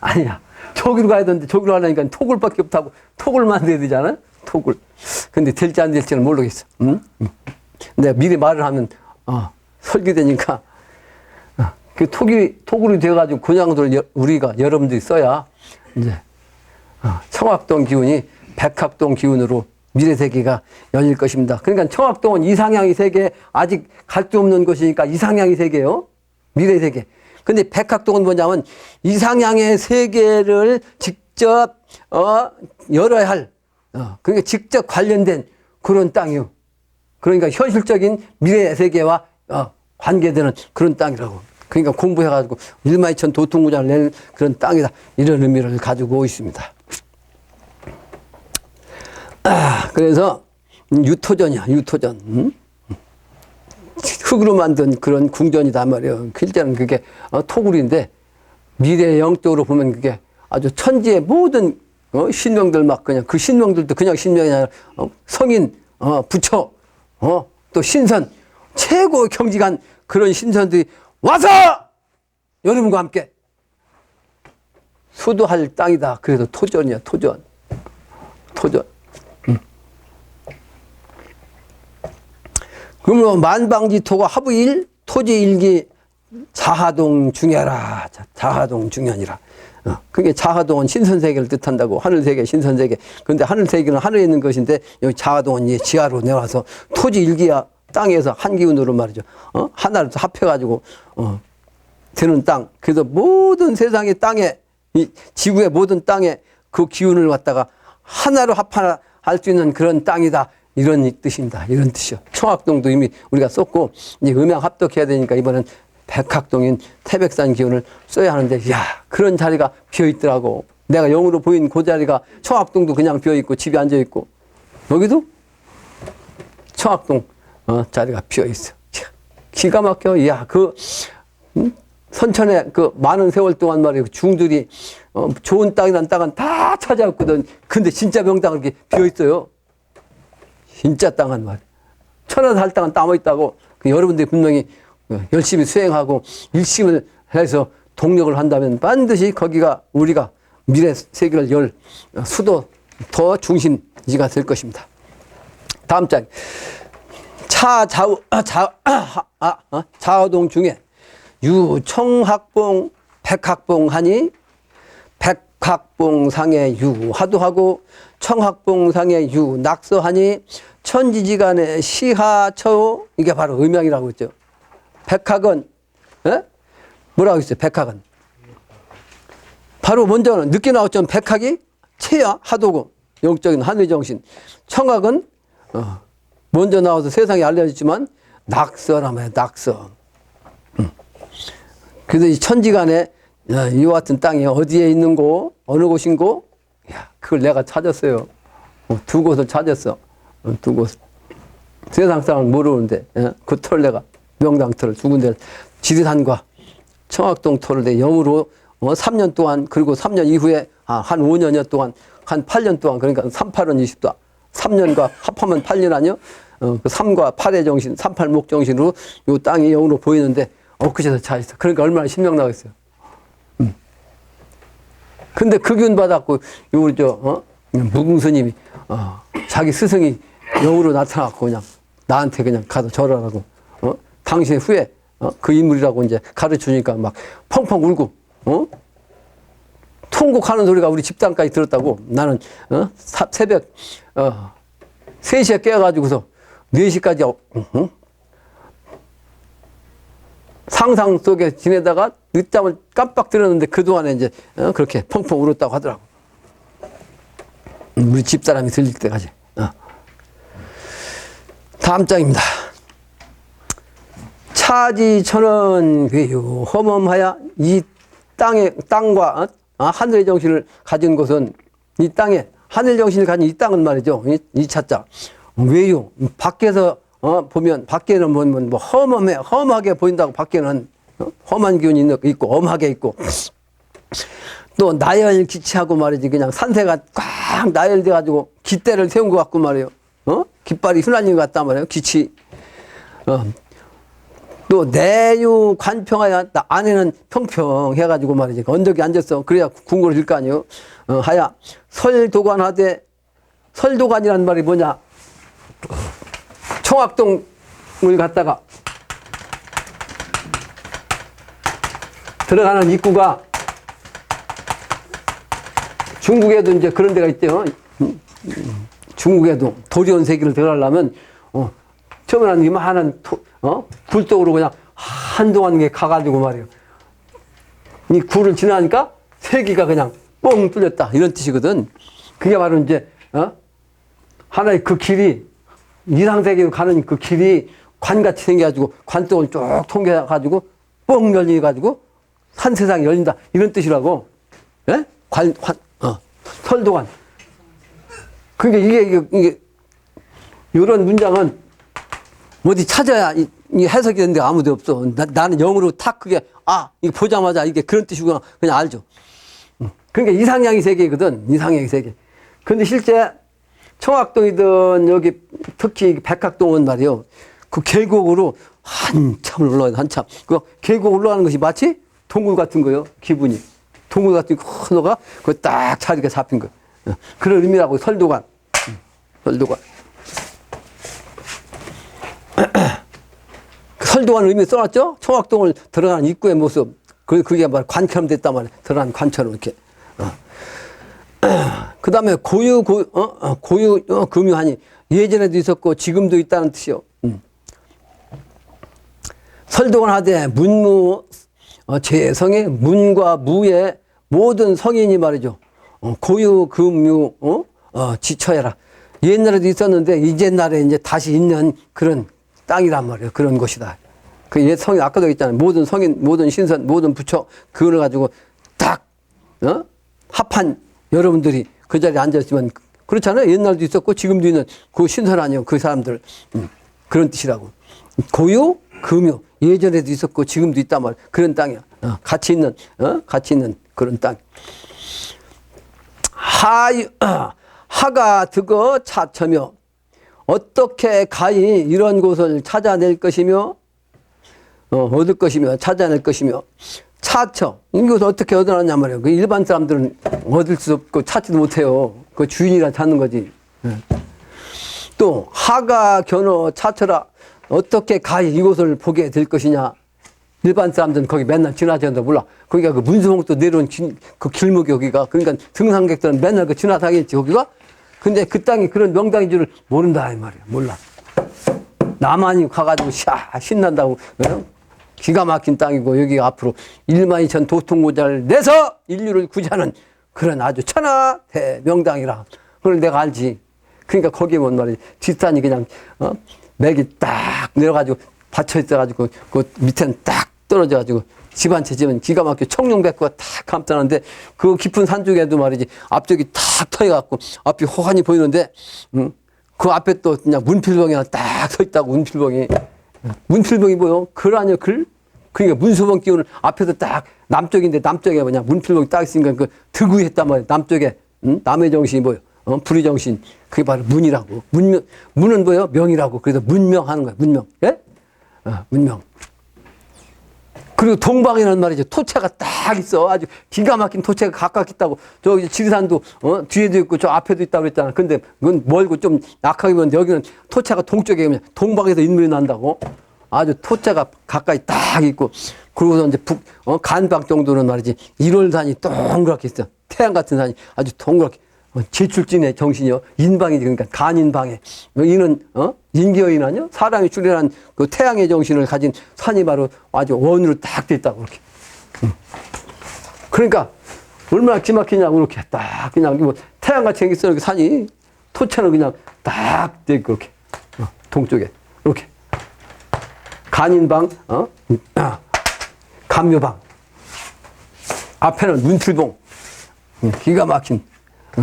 아니야. 저기로 가야 되는데, 저기로 하려니까 토굴밖에 없다고, 토굴 만들어야 되잖아? 토굴. 근데 될지 안 될지는 모르겠어. 응? 내가 미리 말을 하면, 설계되니까, 그 토굴이 되어가지고 그 장소를 우리가, 여러분들이 써야, 이제, 청학동 기운이 백학동 기운으로 미래세계가 열릴 것입니다. 그러니까 청학동은 이상향이 세계, 아직 갈 수 없는 것이니까 이상향이 세계요. 미래세계. 근데 백학동은 뭐냐면 이상향의 세계를 직접, 열어야 할, 그러니까 직접 관련된 그런 땅이요. 그러니까 현실적인 미래세계와, 관계되는 그런 땅이라고. 그러니까 공부해가지고 일마이천 도통구장을 낼 그런 땅이다. 이런 의미를 가지고 있습니다. 그래서 유토전이야. 유토전. 흙으로 만든 그런 궁전이다 말이에요. 실제는 그게 토굴인데 미래 영적으로 보면 그게 아주 천지의 모든 신명들 막 그냥 그 신명들도 그냥 신명이 아니라 성인, 부처, 또 신선, 최고 경직한 그런 신선들이 와서 여러분과 함께 수도할 땅이다. 그래서 토전이야. 토전. 그러면 만방지토가 하부일, 토지일기, 자하동 중야라. 자하동 중연이라. 그게 자하동은 신선세계를 뜻한다고. 하늘세계, 신선세계. 근데 하늘세계는 하늘에 있는 것인데 여기 자하동은 이 지하로 내려와서 토지 일기야 땅에서 한 기운으로 말이죠. 하나를 합해가지고 되는 땅. 그래서 모든 세상의 땅에 이 지구의 모든 땅에 그 기운을 갖다가 하나로 합할 수 있는 그런 땅이다. 이런 뜻입니다. 이런 뜻이요. 청학동도 이미 우리가 썼고 이제 음양 합독해야 되니까 이번엔 백학동인 태백산 기운을 써야 하는데 야 그런 자리가 비어있더라고. 내가 영으로 보인 그 자리가 청학동도 그냥 비어있고 집에 앉아있고 여기도 청학동 자리가 비어있어. 기가 막혀. 야 그 선천에 그 많은 세월 동안 말이에요. 중들이 좋은 땅이란 땅은 다 찾아왔거든. 근데 진짜 명당은 이렇게 비어있어요. 진짜 땅은 말이에요. 천하에서 할 땅은 따모있다고. 여러분들이 분명히 열심히 수행하고 일심을 해서 동력을 한다면 반드시 거기가 우리가 미래 세계를 열 수도 더 중심지가 될 것입니다. 다음 장. 자하동 중에 유청학봉 백학봉하니 백학봉상에 유하도하고 청학봉상에 유낙서하니 천지지간의 시하처 이게 바로 음양이라고 했죠. 백학은 뭐라고 했어요? 백학은 바로 먼저는 늦게 나왔죠. 백학이 체야 하도고 영적인 하늘의 정신. 청학은 먼저 나와서 세상에 알려졌지만 낙서라며 낙서. 그래서 이 천지간에 이와 같은 땅이 어디에 있는고 어느 곳인고 야 그걸 내가 찾았어요. 두 곳을 찾았어. 두 곳. 세상 사람은 모르는데 그 터를 내가 명당터를 두 군데를 지리산과 청학동 터를 내 영으로 3년 동안 그리고 3년 이후에 한 5년여 동안 한 8년 동안 그러니까 3, 8은 20다. 3년과 합하면 8년 아니요? 그 3과 8의 정신, 38목 정신으로 요 땅이 영으로 보이는데 엊그제서 차 있어. 그러니까 얼마나 신명 나겠어요. 근데 그 기운 받았고 요 무궁 스님이 자기 스승이 영으로 나타났고 그냥 나한테 그냥 가서 절하라고 당신의 후에 그 인물이라고 이제 가르쳐주니까 막 펑펑 울고 통곡하는 소리가 우리 집단까지 들었다고. 나는 새벽 3시에 깨어가지고서 4시까지 상상 속에 지내다가 늦잠을 깜빡 들었는데 그동안에 이제 그렇게 펑펑 울었다고 하더라고. 우리 집사람이 들릴 때까지. 다음 장입니다. 차지천은 괴유 험험하야 이 땅과 하늘의 정신을 가진 곳은 이 땅에 하늘 정신을 가진 이 땅은 말이죠. 이 차자 외유 밖에서 보면 밖에는 보면 뭐 험하게 보인다고. 밖에는 험한 기운이 있고 엄하게 있고 또 나열 기치하고 말이지. 그냥 산세가 꽉 나열돼 가지고 깃대를 세운 것 같고 말이에요. 깃발이 휘날린 것 같단 말이에요. 기치. 또 내유 관평하야 안에는 평평해가지고 말이지. 언덕에 앉았어. 그래야 궁궐을 질 거 아니에요. 하야 설도관하되 설도관이란 말이 뭐냐. 청학동을 갔다가 들어가는 입구가 중국에도 이제 그런 데가 있대요. 중국에도 도리온 세계를 들어가려면 처음에는 이만한 굴독으로 그냥 한동안 가가지고 말이에요. 이 굴을 지나니까 세계가 그냥 뻥 뚫렸다 이런 뜻이거든. 그게 바로 이제 하나의 그 길이 이상세계로 가는 그 길이 관같이 생겨가지고 관독을 쭉 통해가지고 뻥 열려가지고 한 세상이 열린다 이런 뜻이라고. 예? 설도관. 그러니까 이게 이런 문장은 어디 찾아야 이 해석이 되는데 아무도 없어. 나는 영으로 탁 그게 이거 보자마자 이게 그런 뜻이구나 그냥 알죠. 그러니까 이상향의 세계거든. 이상향의 세계. 근데 실제 청학동이든 여기 특히 백학동은 말이요. 그 계곡으로 한참을 올라가요. 한참. 그 계곡 올라가는 것이 마치 동굴 같은 거요. 기분이. 동굴 같은 코너가 그 딱 자리가 잡힌 거. 그런 의미라고 설도관. 설도관. 설도하는 의미 써놨죠? 청학동을 들어가는 입구의 모습. 그게 바로 관처럼 됐단 말이에요. 들어가는 관처럼 이렇게. 그 다음에 금유하니 예전에도 있었고 지금도 있다는 뜻이요. 설동을 하되 문무 재성의 문과 무의 모든 성인이 말이죠. 고유금유 지처해라. 옛날에도 있었는데 이제날에 이제 다시 있는 그런 땅이란 말이에요. 그런 곳이다. 그 옛 성인 아까도 얘기했잖아요. 모든 성인, 모든 신선, 모든 부처 그걸 가지고 딱 합한 여러분들이 그 자리에 앉아 있으면 그렇잖아요. 옛날도 있었고 지금도 있는 그 신선 아니요. 그 사람들 그런 뜻이라고. 고유, 금유 예전에도 있었고 지금도 있단 말이에요. 그런 땅이야. 같이 있는 그런 땅. 하가 득어 차처며 어떻게 가히 이런 곳을 찾아낼 것이며 얻을 것이며 찾아낼 것이며 차처 이것을 어떻게 얻어놨냐 말이에요. 그 일반 사람들은 얻을 수 없고 찾지도 못해요. 그 주인이라 찾는 거지. 또 하가 견어 차처라 어떻게 가히 이곳을 보게 될 것이냐. 일반 사람들은 거기 맨날 지나다녀도 몰라. 거기가 그 문수봉도 내려온 그 길목이 여기가. 그러니까 등산객들은 맨날 그 지나다니겠지 거기가. 근데 그 땅이 그런 명당인 줄을 모른다 이 말이야. 몰라. 나만이 가가지고 신난다고. 기가 막힌 땅이고 여기가 앞으로 12,000 도통모자를 내서 인류를 구제하는 그런 아주 천하 대명당이라. 그걸 내가 알지. 그러니까 거기에 뭔 말이지. 뒷산이 그냥 맥이 딱 내려가지고 받쳐 있어가지고 그 밑에는 딱 떨어져가지고 집 한 채 지면 기가 막혀 청룡백구가 탁 감싸는데 그 깊은 산 쪽에도 말이지 앞쪽이 탁 터여갖고 앞이 호환이 보이는데 그 앞에 또 그냥 문필봉이 하나 딱 서 있다고. 문필봉이 뭐요? 글 아니요 글? 그러니까 문수봉 기운을 앞에서 딱 남쪽인데 남쪽에 뭐냐 문필봉이 딱 있으니까 그 득우했단 말이에요. 남쪽에 남의 정신이 뭐요? 불의 정신. 그게 바로 문이라고. 문은 뭐요? 명이라고. 그래서 문명하는 거야. 문명. 예? 문명. 그리고 동방에는 말이죠. 토채가 딱 있어. 아주 기가 막힌 토채가 각각 있다고. 저기 지리산도 뒤에도 있고 저 앞에도 있다고 그랬잖아. 근데 그건 멀고 좀 약하게 보는데 여기는 토채가 동쪽에 그냥 동방에서 인물이 난다고. 아주 토채가 가까이 딱 있고. 그리고서 이제 간방 정도는 말이지. 1월산이 동그랗게 있어. 태양 같은 산이 아주 동그랗게. 제출진의 정신이요. 인방이지. 그러니까 간인방에. 이는, 인기여인 아니요? 사람이 출현한 그 태양의 정신을 가진 산이 바로 아주 원으로 딱 돼 있다고, 그렇게. 그러니까, 얼마나 기막히냐고, 이렇게 딱, 그냥, 뭐, 태양같이 생겼어, 이렇게 산이. 토채는 그냥 딱 돼 있고, 이렇게. 동쪽에. 이렇게. 간인방, 감묘방. 앞에는 문필봉. 기가 막힌.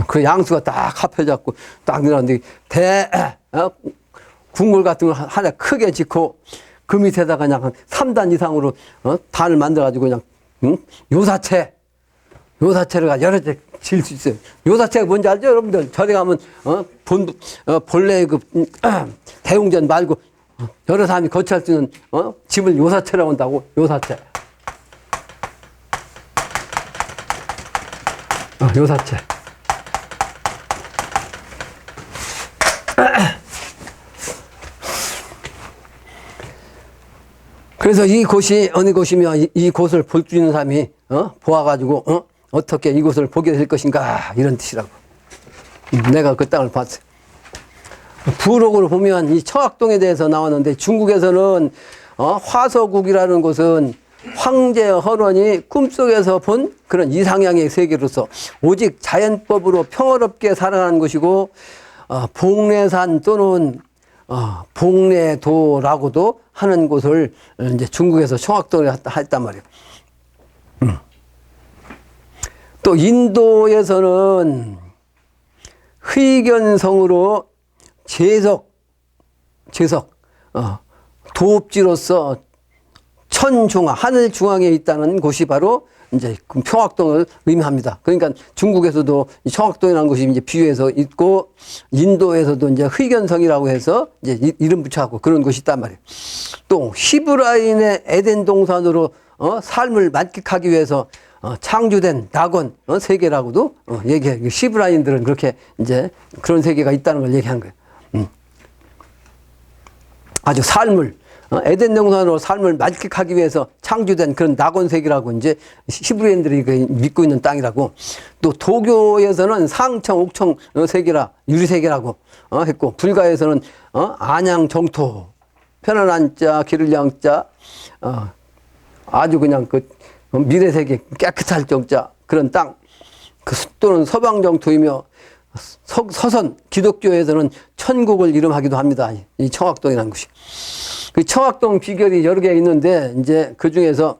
그 양수가 딱 합해졌고 딱 늘었는데 궁궐 같은 걸 하나 크게 짓고 그 밑에다가 그냥 한 3단 이상으로 단을 만들어가지고 그냥 요사체를 여러 개 질 수 있어요. 요사체가 뭔지 알죠, 여러분들? 절에 가면 본래 그 대웅전 말고 여러 사람이 거치할 수 있는 집을 요사체라고 한다고. 요사체. 요사체. 그래서 이 곳이 어느 곳이며 이 곳을 볼 수 있는 사람이 보아가지고 어떻게 이곳을 보게 될 것인가 이런 뜻이라고. 내가 그 땅을 봤어요. 부록으로 보면 이 청학동에 대해서 나왔는데 중국에서는 화서국이라는 곳은 황제 헌원이 꿈속에서 본 그런 이상향의 세계로서 오직 자연법으로 평화롭게 살아가는 곳이고 봉래산 또는 봉래도라고도 하는 곳을 이제 중국에서 청학동에 했단 말이에요. 또 인도에서는 의견성으로 제석 도읍지로서 천중앙 하늘 중앙에 있다는 곳이 바로 이제 평학동을 의미합니다. 그러니까 중국에서도 청학동이라는 곳이 이제 비유해서 있고 인도에서도 이제 의견성이라고 해서 이제 이름 붙여갖고 그런 곳이 있단 말이에요. 또 히브라인의 에덴 동산으로 삶을 만끽하기 위해서 창조된 낙원 세계라고도 얘기해요. 히브라인들은 그렇게 이제 그런 세계가 있다는 걸 얘기한 거예요. 아주 삶을 에덴 동산으로 삶을 만끽하기 위해서 창조된 그런 낙원세계라고 이제 히브리인들이 믿고 있는 땅이라고. 또 도교에서는 상청, 옥청 세계라, 유리세계라고 했고, 불가에서는 안양 정토, 편안한 자, 기를 양자, 아주 그냥 그 미래세계 깨끗할 정자 그런 땅, 또는 서방 정토이며 서선 기독교에서는 천국을 이름하기도 합니다. 이 청학동이라는 곳이. 그 청학동 비결이 여러 개 있는데, 이제 그 중에서,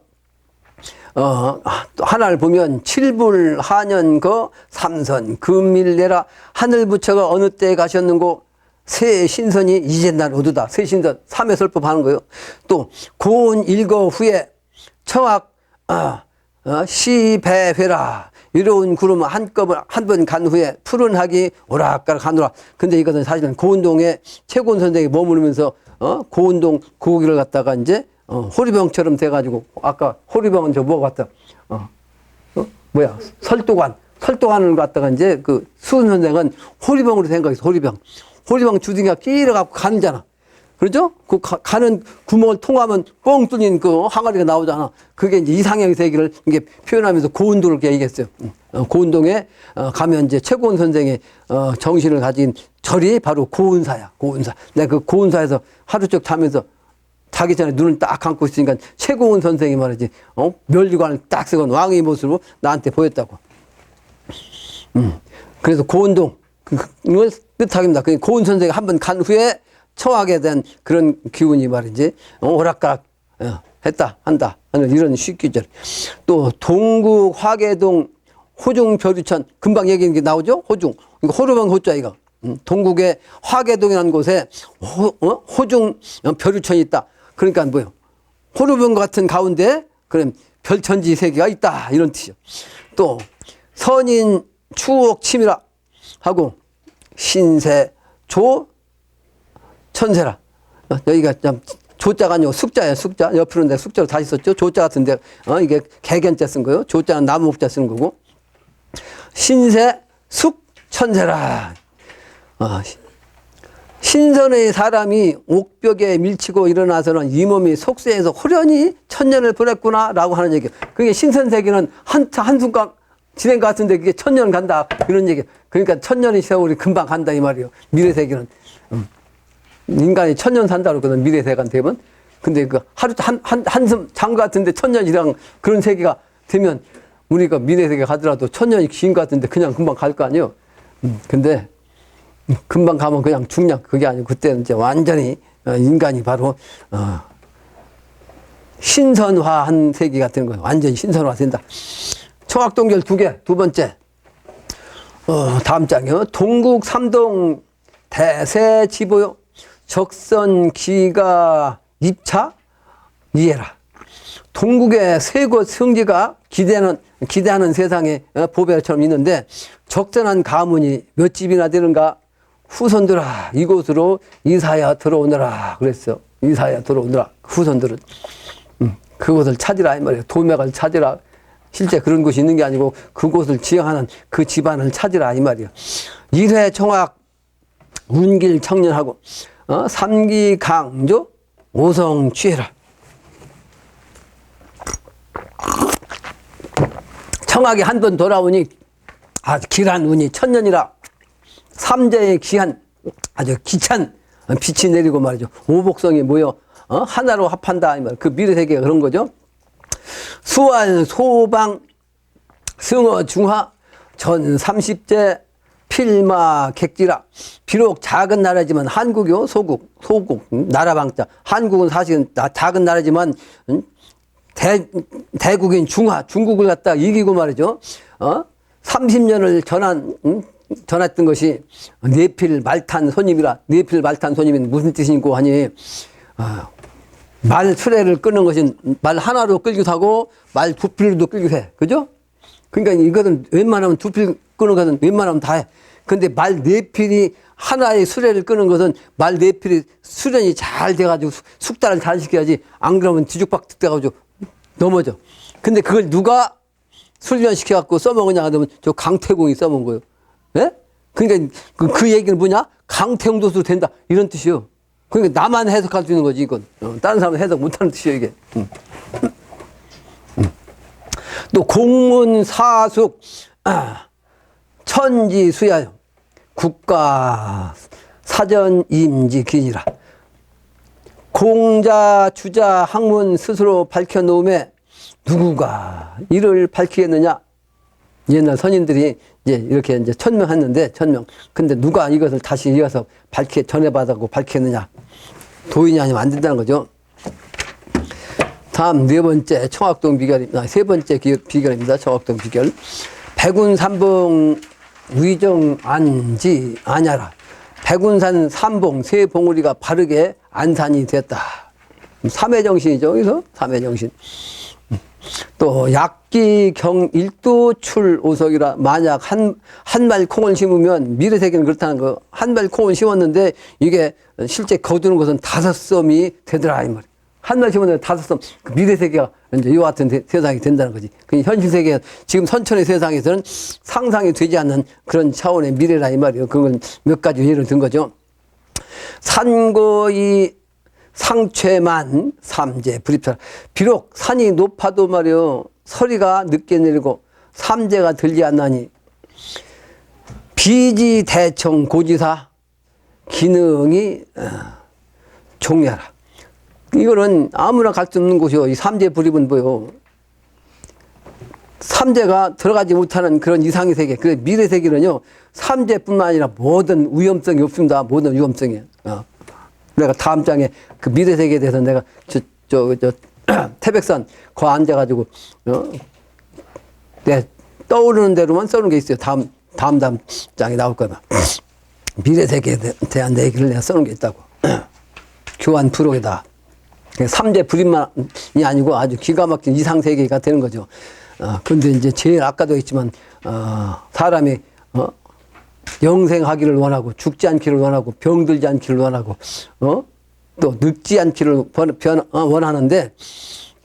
하나를 보면, 칠불, 한연거, 삼선, 금밀내라, 하늘부처가 어느 때에 가셨는고, 새 신선이 이제날 오도다. 새 신선, 삼회설법 하는 거요. 또, 고운 일거 후에 청학, 시배회라. 이로운 구름 한 번 간 후에 푸른 학이 오락가락 하노라. 근데 이것은 사실은 고운동에 최고원 선생이 머무르면서 고운동 고기를 갖다가 이제 호리병처럼 돼가지고, 아까 호리병은 저 뭐가 같다. 설도관을 갖다가 이제 그 수은 선생은 호리병으로 생각해서 호리병 주둥이가 끼려갖고 가는잖아. 그렇죠? 그 가는 구멍을 통하면 뻥 뚫린 그 항아리가 나오잖아. 그게 이제 이상형 세계를 이게 표현하면서 고운동을 이렇게 얘기했어요. 고운동에 가면 이제 최고원 선생의 정신을 가진 절이 바로 고운사야. 고운사. 내가 그 고운사에서 하루 쭉 자면서 자기 전에 눈을 딱 감고 있으니까 최고원 선생이 말이지, 멸류관을 딱 쓰고 왕의 모습으로 나한테 보였다고. 그래서 고운동, 그걸 뜻하기입니다. 그 고운 선생이 한 번 간 후에 청하게 된 그런 기운이 말이지, 오락가락 한다 하는 이런 쉽기절. 또 동국 화계동 호중 벼류천, 금방 얘기한 게 나오죠? 호중, 이거 호르방 호자 이거. 동국의 화계동이라는 곳에 호중 벼류천이 있다. 그러니까 뭐요? 호르병 같은 가운데 그런 별천지 세계가 있다 이런 뜻이요. 또 선인 추옥 침이라 하고 신세 조 천세라. 여기가 좀 조자가 아니고 숙자예요. 숙자. 옆으로 내가 숙자로 다시 썼죠. 조자 같은데 이게 개견자 쓴 거예요. 조자는 나무 목자 쓰는 거고. 신세 숙 천세라. 신선의 사람이 옥벽에 밀치고 일어나서는 이 몸이 속세에서 호련히 천년을 보냈구나라고 하는 얘기예요. 그게 신선세계는 한순간 진행 같은데 그게 천년 간다 이런 얘기예요. 그러니까 천년의 세월이 금방 간다 이 말이에요. 미래세계는. 인간이 천년 산다 그러거든, 미래세계는 되면. 근데 그 하루 한숨 잔 것 같은데 천년이랑 그런 세계가 되면 우리가 미래세계 가더라도 천년이 긴 것 같은데 그냥 금방 갈 거 아니에요. 근데 금방 가면 그냥 죽냐 그게 아니고 그때는 이제 완전히 인간이 바로 신선화한 세계가 되는 거예요. 완전히 신선화 된다. 청학동결 두 번째. 다음 장이요. 동국 삼동 대세지보요. 적선 기가 입차 이해라. 동국의 세 곳 성지가 기대하는 세상에 보배처럼 있는데 적선한 가문이 몇 집이나 되는가? 후손들아 이곳으로 이사야 들어오너라 그랬어. 이사야 들어오너라. 후손들은 그곳을 찾으라 이 말이에요. 도맥을 찾으라. 실제 그런 곳이 있는 게 아니고 그곳을 지향하는 그 집안을 찾으라 이 말이에요. 일회 청학 운길 청년하고 삼기 강조 오성 취해라. 청학이 한 번 돌아오니 아주 길한 운이 천년이라. 삼재의 기한 아주 기찬 빛이 내리고 말이죠. 오복성이 모여 하나로 합한다 이 말. 그 미래세계가 그런 거죠. 수완 소방 승어 중하 전 30제 필마 객지라. 비록 작은 나라지만 한국이요 소국 나라방자. 한국은 사실은 작은 나라지만 대국인 중국을 갖다 이기고 말이죠. 30년을 전했던 것이 네필 말탄 손님이라. 네필 말탄 손님이 무슨 뜻이고 하니 말 수레를 끄는 것은 말 하나로 끌기도 하고 말 두 필로도 끌기도 해. 그죠? 그러니까 이거는 웬만하면 두 필 끄는 것은 웬만하면 다 해. 근데 말 네 필이 하나의 수레를 끄는 것은 말 네 필이 수련이 잘 돼가지고 숙달을 잘 시켜야지. 안 그러면 뒤죽박죽 돼가지고 넘어져. 근데 그걸 누가 훈련시켜갖고 써먹으냐 하면 저 강태공이 써먹은 거예요. 예? 그러니까 그 얘기는 뭐냐? 강태공 도수로 된다. 이런 뜻이요. 그러니까 나만 해석할 수 있는 거지, 이건. 다른 사람은 해석 못하는 뜻이에요, 이게. 또 공문사숙, 천지수야요. 국가 사전임지기니라. 공자, 주자, 학문 스스로 밝혀놓음에 누구가 이를 밝히겠느냐? 옛날 선인들이 이제 이렇게 이제 천명했는데, 천명. 근데 누가 이것을 다시 이어서 전해받았고 밝혔느냐? 도인이 아니면 안 된다는 거죠. 다음 네 번째 청학동 비결입니다. 세 번째 비결입니다. 청학동 비결. 백운삼봉 위정 안지 아냐라. 백운산 삼봉 세 봉우리가 바르게 안산이 됐다. 삼회정신이죠. 여기서 삼회정신. 또 약기경 일도 출오석이라. 만약 한 말 콩을 심으면 미래세계는 그렇다는 거. 한 말 콩을 심었는데 이게 실제 거두는 것은 5섬이 되더라 이 말이에요. 한 말 심었는데 5섬, 그 미래세계가 이제 이와 같은 세상이 된다는 거지. 그 현실세계, 지금 선천의 세상에서는 상상이 되지 않는 그런 차원의 미래라 이 말이에요. 그건 몇 가지 예를 든 거죠. 산거이 상최만 삼재 불입사. 비록 산이 높아도 말이요, 서리가 늦게 내리고 삼재가 들지 않나니 비지대청 고지사 기능이 종려라. 이거는 아무나 갈 수 없는 곳이요. 이 삼재 불입은 뭐요? 삼재가 들어가지 못하는 그런 이상의 세계. 그 미래 세계는요, 삼재뿐만 아니라 모든 위험성이 없습니다. 모든 위험성이. 내가 다음 장에 그 미래 세계에 대해서 내가 태백산 거 앉아가지고 내 떠오르는 대로만 써놓은 게 있어요. 다음 장에 나올 거다. 미래 세계에 대한 얘기를 내가 써놓은 게 있다고. 교환 프로에다. 삼재 불입만이 아니고 아주 기가 막힌 이상 세계가 되는 거죠. 근데 이제 제일 아까도 했지만 사람이 영생하기를 원하고 죽지 않기를 원하고 병들지 않기를 원하고 또 늙지 않기를 원하는데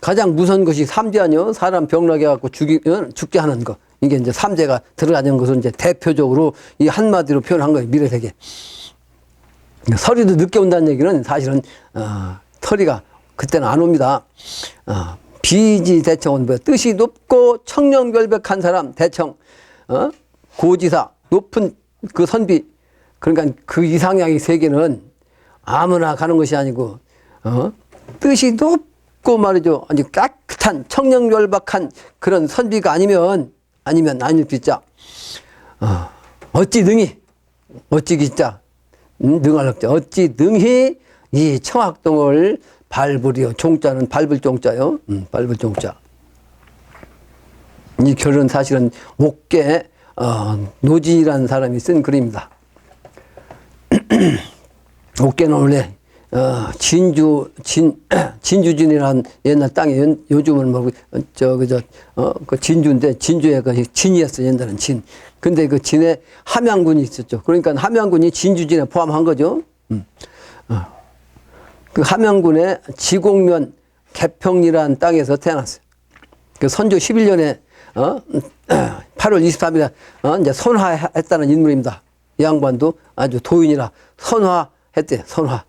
가장 무서운 것이 삼재 아니요. 사람 병나게 해갖고 죽게 하는 거. 이게 이제 삼재가 들어가는 것은 이제 대표적으로 이 한마디로 표현한 거예요. 미래 세계. 서리도 늦게 온다는 얘기는 사실은 서리가 그때는 안 옵니다. 비지 대청은 뭐야? 뜻이 높고 청렴결백한 사람 대청, 고지사 높은 그 선비. 그러니까 그 이상향의 세계는 아무나 가는 것이 아니고 뜻이 높고 말이죠. 아주 깨끗한 청렴결백한 그런 선비가 아니면 아닐 수 있자. 어찌 능히 능할럭자 어찌 능히 이 청학동을 밟으리요. 종자는 밟을 종자요. 밟을 종자. 이 글은 사실은 옥계 노지라는 사람이 쓴 글입니다. 옥계는 원래 진주진이라는 옛날 땅이 요즘은 뭐 그 진주인데 진주에 그 진이었어. 옛날은 진. 근데 그 진에 함양군이 있었죠. 그러니까 함양군이 진주진에 포함한 거죠. 그 함양군의 지곡면 개평이라는 땅에서 태어났어요. 그 선조 11년에 8월 23일에 이제 선화했다는 인물입니다. 이 양반도 아주 도인이라 선화했대. 선화.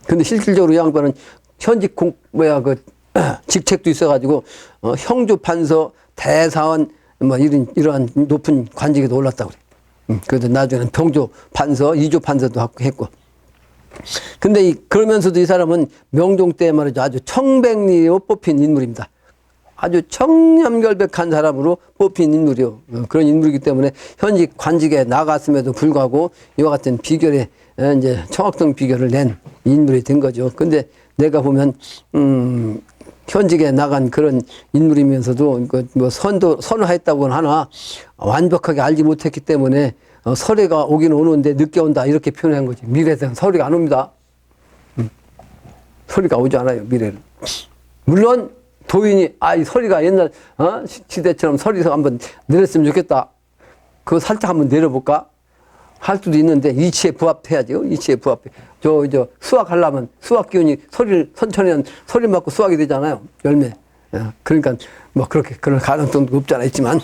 근데 실질적으로 이 양반은 현직 직책도 있어가지고 형주판서 대사원 뭐 이러한 높은 관직에도 올랐다고 그래. 그래도 나중에는 병조판서, 이조판서도 했고. 근데 그러면서도 이 사람은 명종 때 말이죠. 아주 청백리로 뽑힌 인물입니다. 아주 청렴결백한 사람으로 뽑힌 인물이요. 그런 인물이기 때문에 현직 관직에 나갔음에도 불구하고 이와 같은 비결에 이제 청학동 비결을 낸 인물이 된 거죠. 근데 내가 보면 현직에 나간 그런 인물이면서도 뭐 선화했다고는 하나 완벽하게 알지 못했기 때문에 설애가 오긴 오는데 늦게 온다 이렇게 표현한 거지. 미래에서는 설애가 안 옵니다. 설애가 오지 않아요. 미래는. 물론 도인이 이 설애가 옛날 시대처럼 설애서 한번 내렸으면 좋겠다. 그거 살짝 한번 내려볼까? 할 수도 있는데 이치에 부합해야죠. 이치에 부합해. 저 수확하려면 수확 기운이 선천에는 설이 맞고 수확이 되잖아요. 열매. 그러니까 뭐 그렇게 그런 가능성도 없지 않아 있지만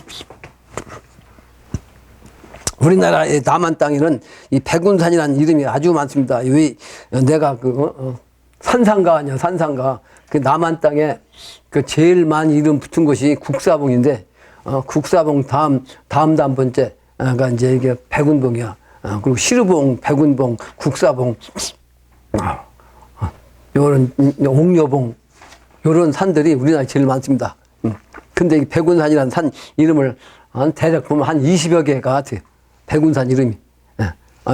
우리나라의 남한 땅에는 이 백운산이라는 이름이 아주 많습니다. 왜 내가 산상가 아니야, 산상가. 그 남한 땅에 그 제일 많이 이름 붙은 것이 국사봉인데, 국사봉 다음 번째가 이제 이게 백운봉이야. 그리고 시르봉, 백운봉, 국사봉, 요런 옥녀봉, 요런 산들이 우리나라에 제일 많습니다. 근데 이 백운산이라는 산 이름을 대략 보면 한 20여 개가 같아요. 백운산 이름이.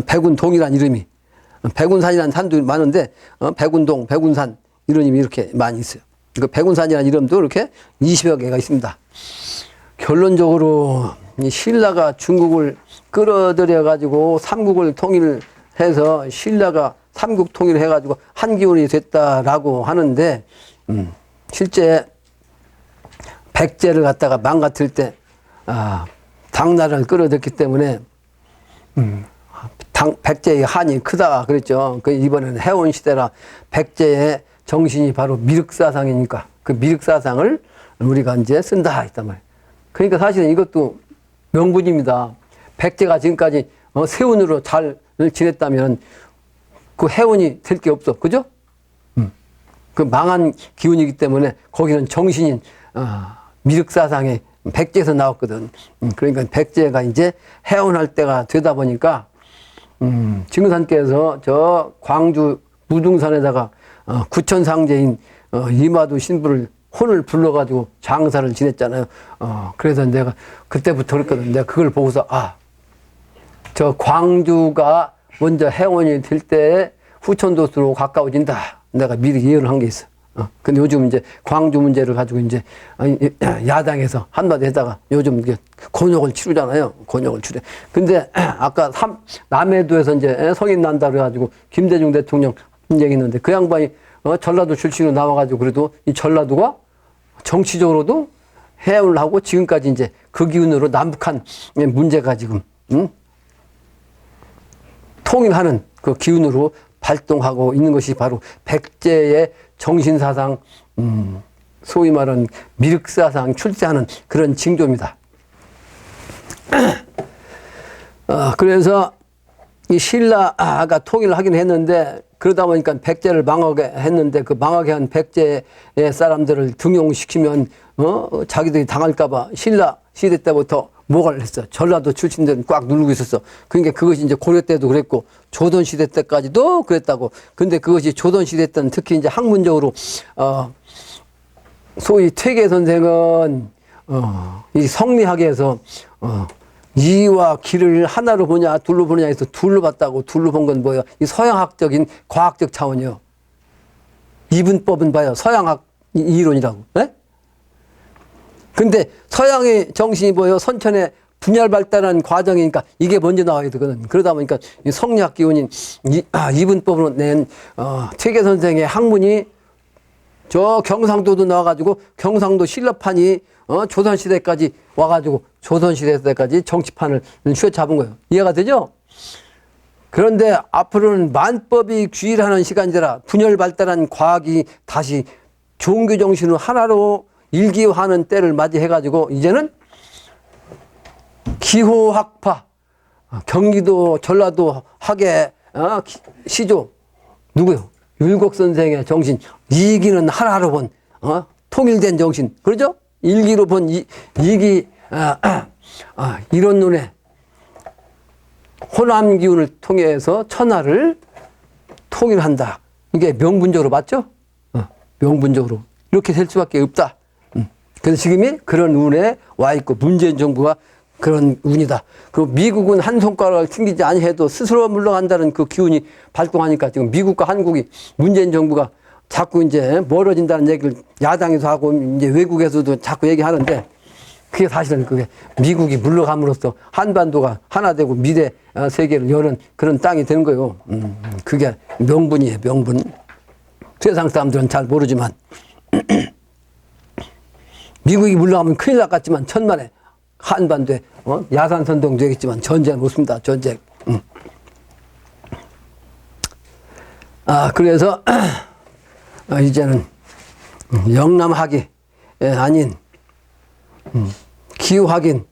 백운동이라는 이름이. 백운산이라는 산도 많은데, 백운동, 백운산, 이런 이름이 이렇게 많이 있어요. 그 백운산이라는 이름도 이렇게 20여 개가 있습니다. 결론적으로, 이 신라가 중국을 끌어들여가지고 삼국을 통일해서 신라가 삼국 통일을 해가지고 한 기운이 됐다라고 하는데, 실제 백제를 갖다가 망가뜨릴 때, 당나라를 끌어들였기 때문에, 백제의 한이 크다 그랬죠. 그 이번에는 해원 시대라 백제의 정신이 바로 미륵사상이니까 그 미륵사상을 우리가 이제 쓴다 했단 말이에요. 그러니까 사실은 이것도 명분입니다. 백제가 지금까지 세운으로 잘 지냈다면 그 해원이 될 게 없어. 그죠? 그 망한 기운이기 때문에 거기는 정신인 미륵사상에 백제에서 나왔거든. 그러니까 백제가 이제 해원할 때가 되다 보니까 증산께서 저 광주 무등산에다가 구천상제인 이마도 신부를 혼을 불러가지고 장사를 지냈잖아요. 그래서 내가 그때부터 그랬거든. 내가 그걸 보고서 저 광주가 먼저 해원이 될 때 후천도수로 가까워진다. 내가 미리 예언을 한 게 있어. 근데 요즘 이제 광주 문제를 가지고 이제 야당에서 한마디 했다가 요즘 이게 곤욕을 치르잖아요. 곤욕을 치르. 근데 아까 남해도에서 이제 성인 난다 그래가지고 김대중 대통령 얘기 했는데 그 양반이 전라도 출신으로 나와가지고 그래도 이 전라도가 정치적으로도 해양을 하고 지금까지 이제 그 기운으로 남북한 문제가 지금 통일하는 그 기운으로 발동하고 있는 것이 바로 백제의 정신사상, 소위 말하는 미륵사상 출세하는 그런 징조입니다. 그래서 이 신라가 통일을 하긴 했는데 그러다 보니까 백제를 망하게 했는데 그 망하게 한 백제의 사람들을 등용시키면 자기들이 당할까봐 신라 시대 때부터 뭐를 했어. 전라도 출신들은 꽉 누르고 있었어. 그러니까 그것이 이제 고려 때도 그랬고 조선 시대 때까지도 그랬다고. 근데 그것이 조선 시대 때는 특히 이제 학문적으로 소위 퇴계 선생은 이 성리학에서 이와 기를 하나로 보냐 둘로 보느냐 해서 둘로 봤다고. 둘로 본 건 뭐예요? 이 서양학적인 과학적 차원이요. 이분법은 봐요. 서양학 이론이라고. 네? 근데 서양의 정신이 뭐예요? 선천의 분열 발달한 과정이니까 이게 먼저 나와야 되거든. 그러다 보니까 이 성리학 기운인 이분법으로 낸 퇴계 선생의 학문이 저 경상도도 나와가지고 경상도 신라판이 조선시대까지 와가지고 조선시대까지 정치판을 휘어잡은 거예요. 이해가 되죠? 그런데 앞으로는 만법이 귀일하는 시간이라 분열 발달한 과학이 다시 종교 정신을 하나로 일기화하는 때를 맞이해가지고 이제는 기호학파, 경기도 전라도 학의 시조 누구요? 율곡 선생의 정신, 이기는 하나로 본 통일된 정신, 그러죠? 일기로 본 이기 이론론의 호남 기운을 통해서 천하를 통일한다. 이게 명분적으로 맞죠? 명분적으로 이렇게 될 수밖에 없다. 그래서 지금이 그런 운에 와 있고 문재인 정부가 그런 운이다. 그리고 미국은 한 손가락을 튕기지 아니해도 스스로 물러간다는 그 기운이 발동하니까 지금 미국과 한국이 문재인 정부가 자꾸 이제 멀어진다는 얘기를 야당에서 하고 이제 외국에서도 자꾸 얘기하는데 그게 사실은 그게 미국이 물러감으로써 한반도가 하나 되고 미래 세계를 여는 그런 땅이 되는 거예요. 그게 명분이에요, 명분. 세상 사람들은 잘 모르지만 미국이 물러가면 큰일 났겠지만 천만에 한반도에 야산선동 되겠지만 전쟁은 없습니다. 전쟁. 그래서 이제는 영남학이 아닌 기후학인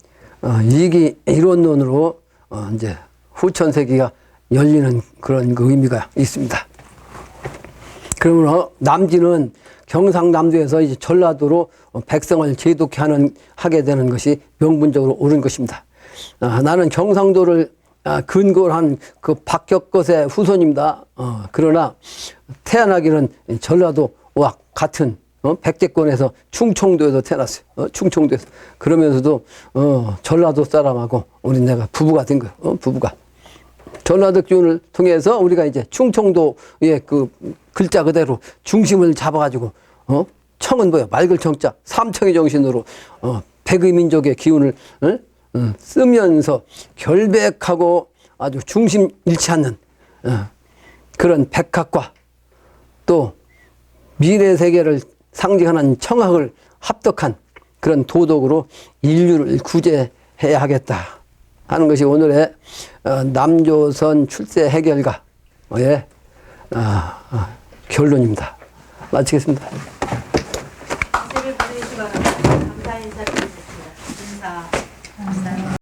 이기 이론론으로 이제 후천세기가 열리는 그런 그 의미가 있습니다. 그러면 남진은 경상남도에서 이제 전라도로 백성을 하게 되는 것이 명분적으로 옳은 것입니다. 나는 경상도를 근거로 한 그 박격것의 후손입니다. 그러나 태어나기는 전라도와 같은 백제권에서 충청도에서 태어났어요. 충청도에서. 그러면서도 전라도 사람하고 우리 내가 부부가 된 거예요. 부부가. 전라도 기운을 통해서 우리가 이제 충청도의 그 글자 그대로 중심을 잡아가지고 청은 뭐야? 맑을 청자 삼청의 정신으로 백의 민족의 기운을 쓰면서 결백하고 아주 중심 잃지 않는 그런 백학과 또 미래 세계를 상징하는 청학을 합덕한 그런 도덕으로 인류를 구제해야 하겠다 하는 것이 오늘의 남조선 출세 해결가의 결론입니다. 마치겠습니다. 시를 보내주시 바랍니다. 감사 인사드리겠습니다. 인사. 감사합니다.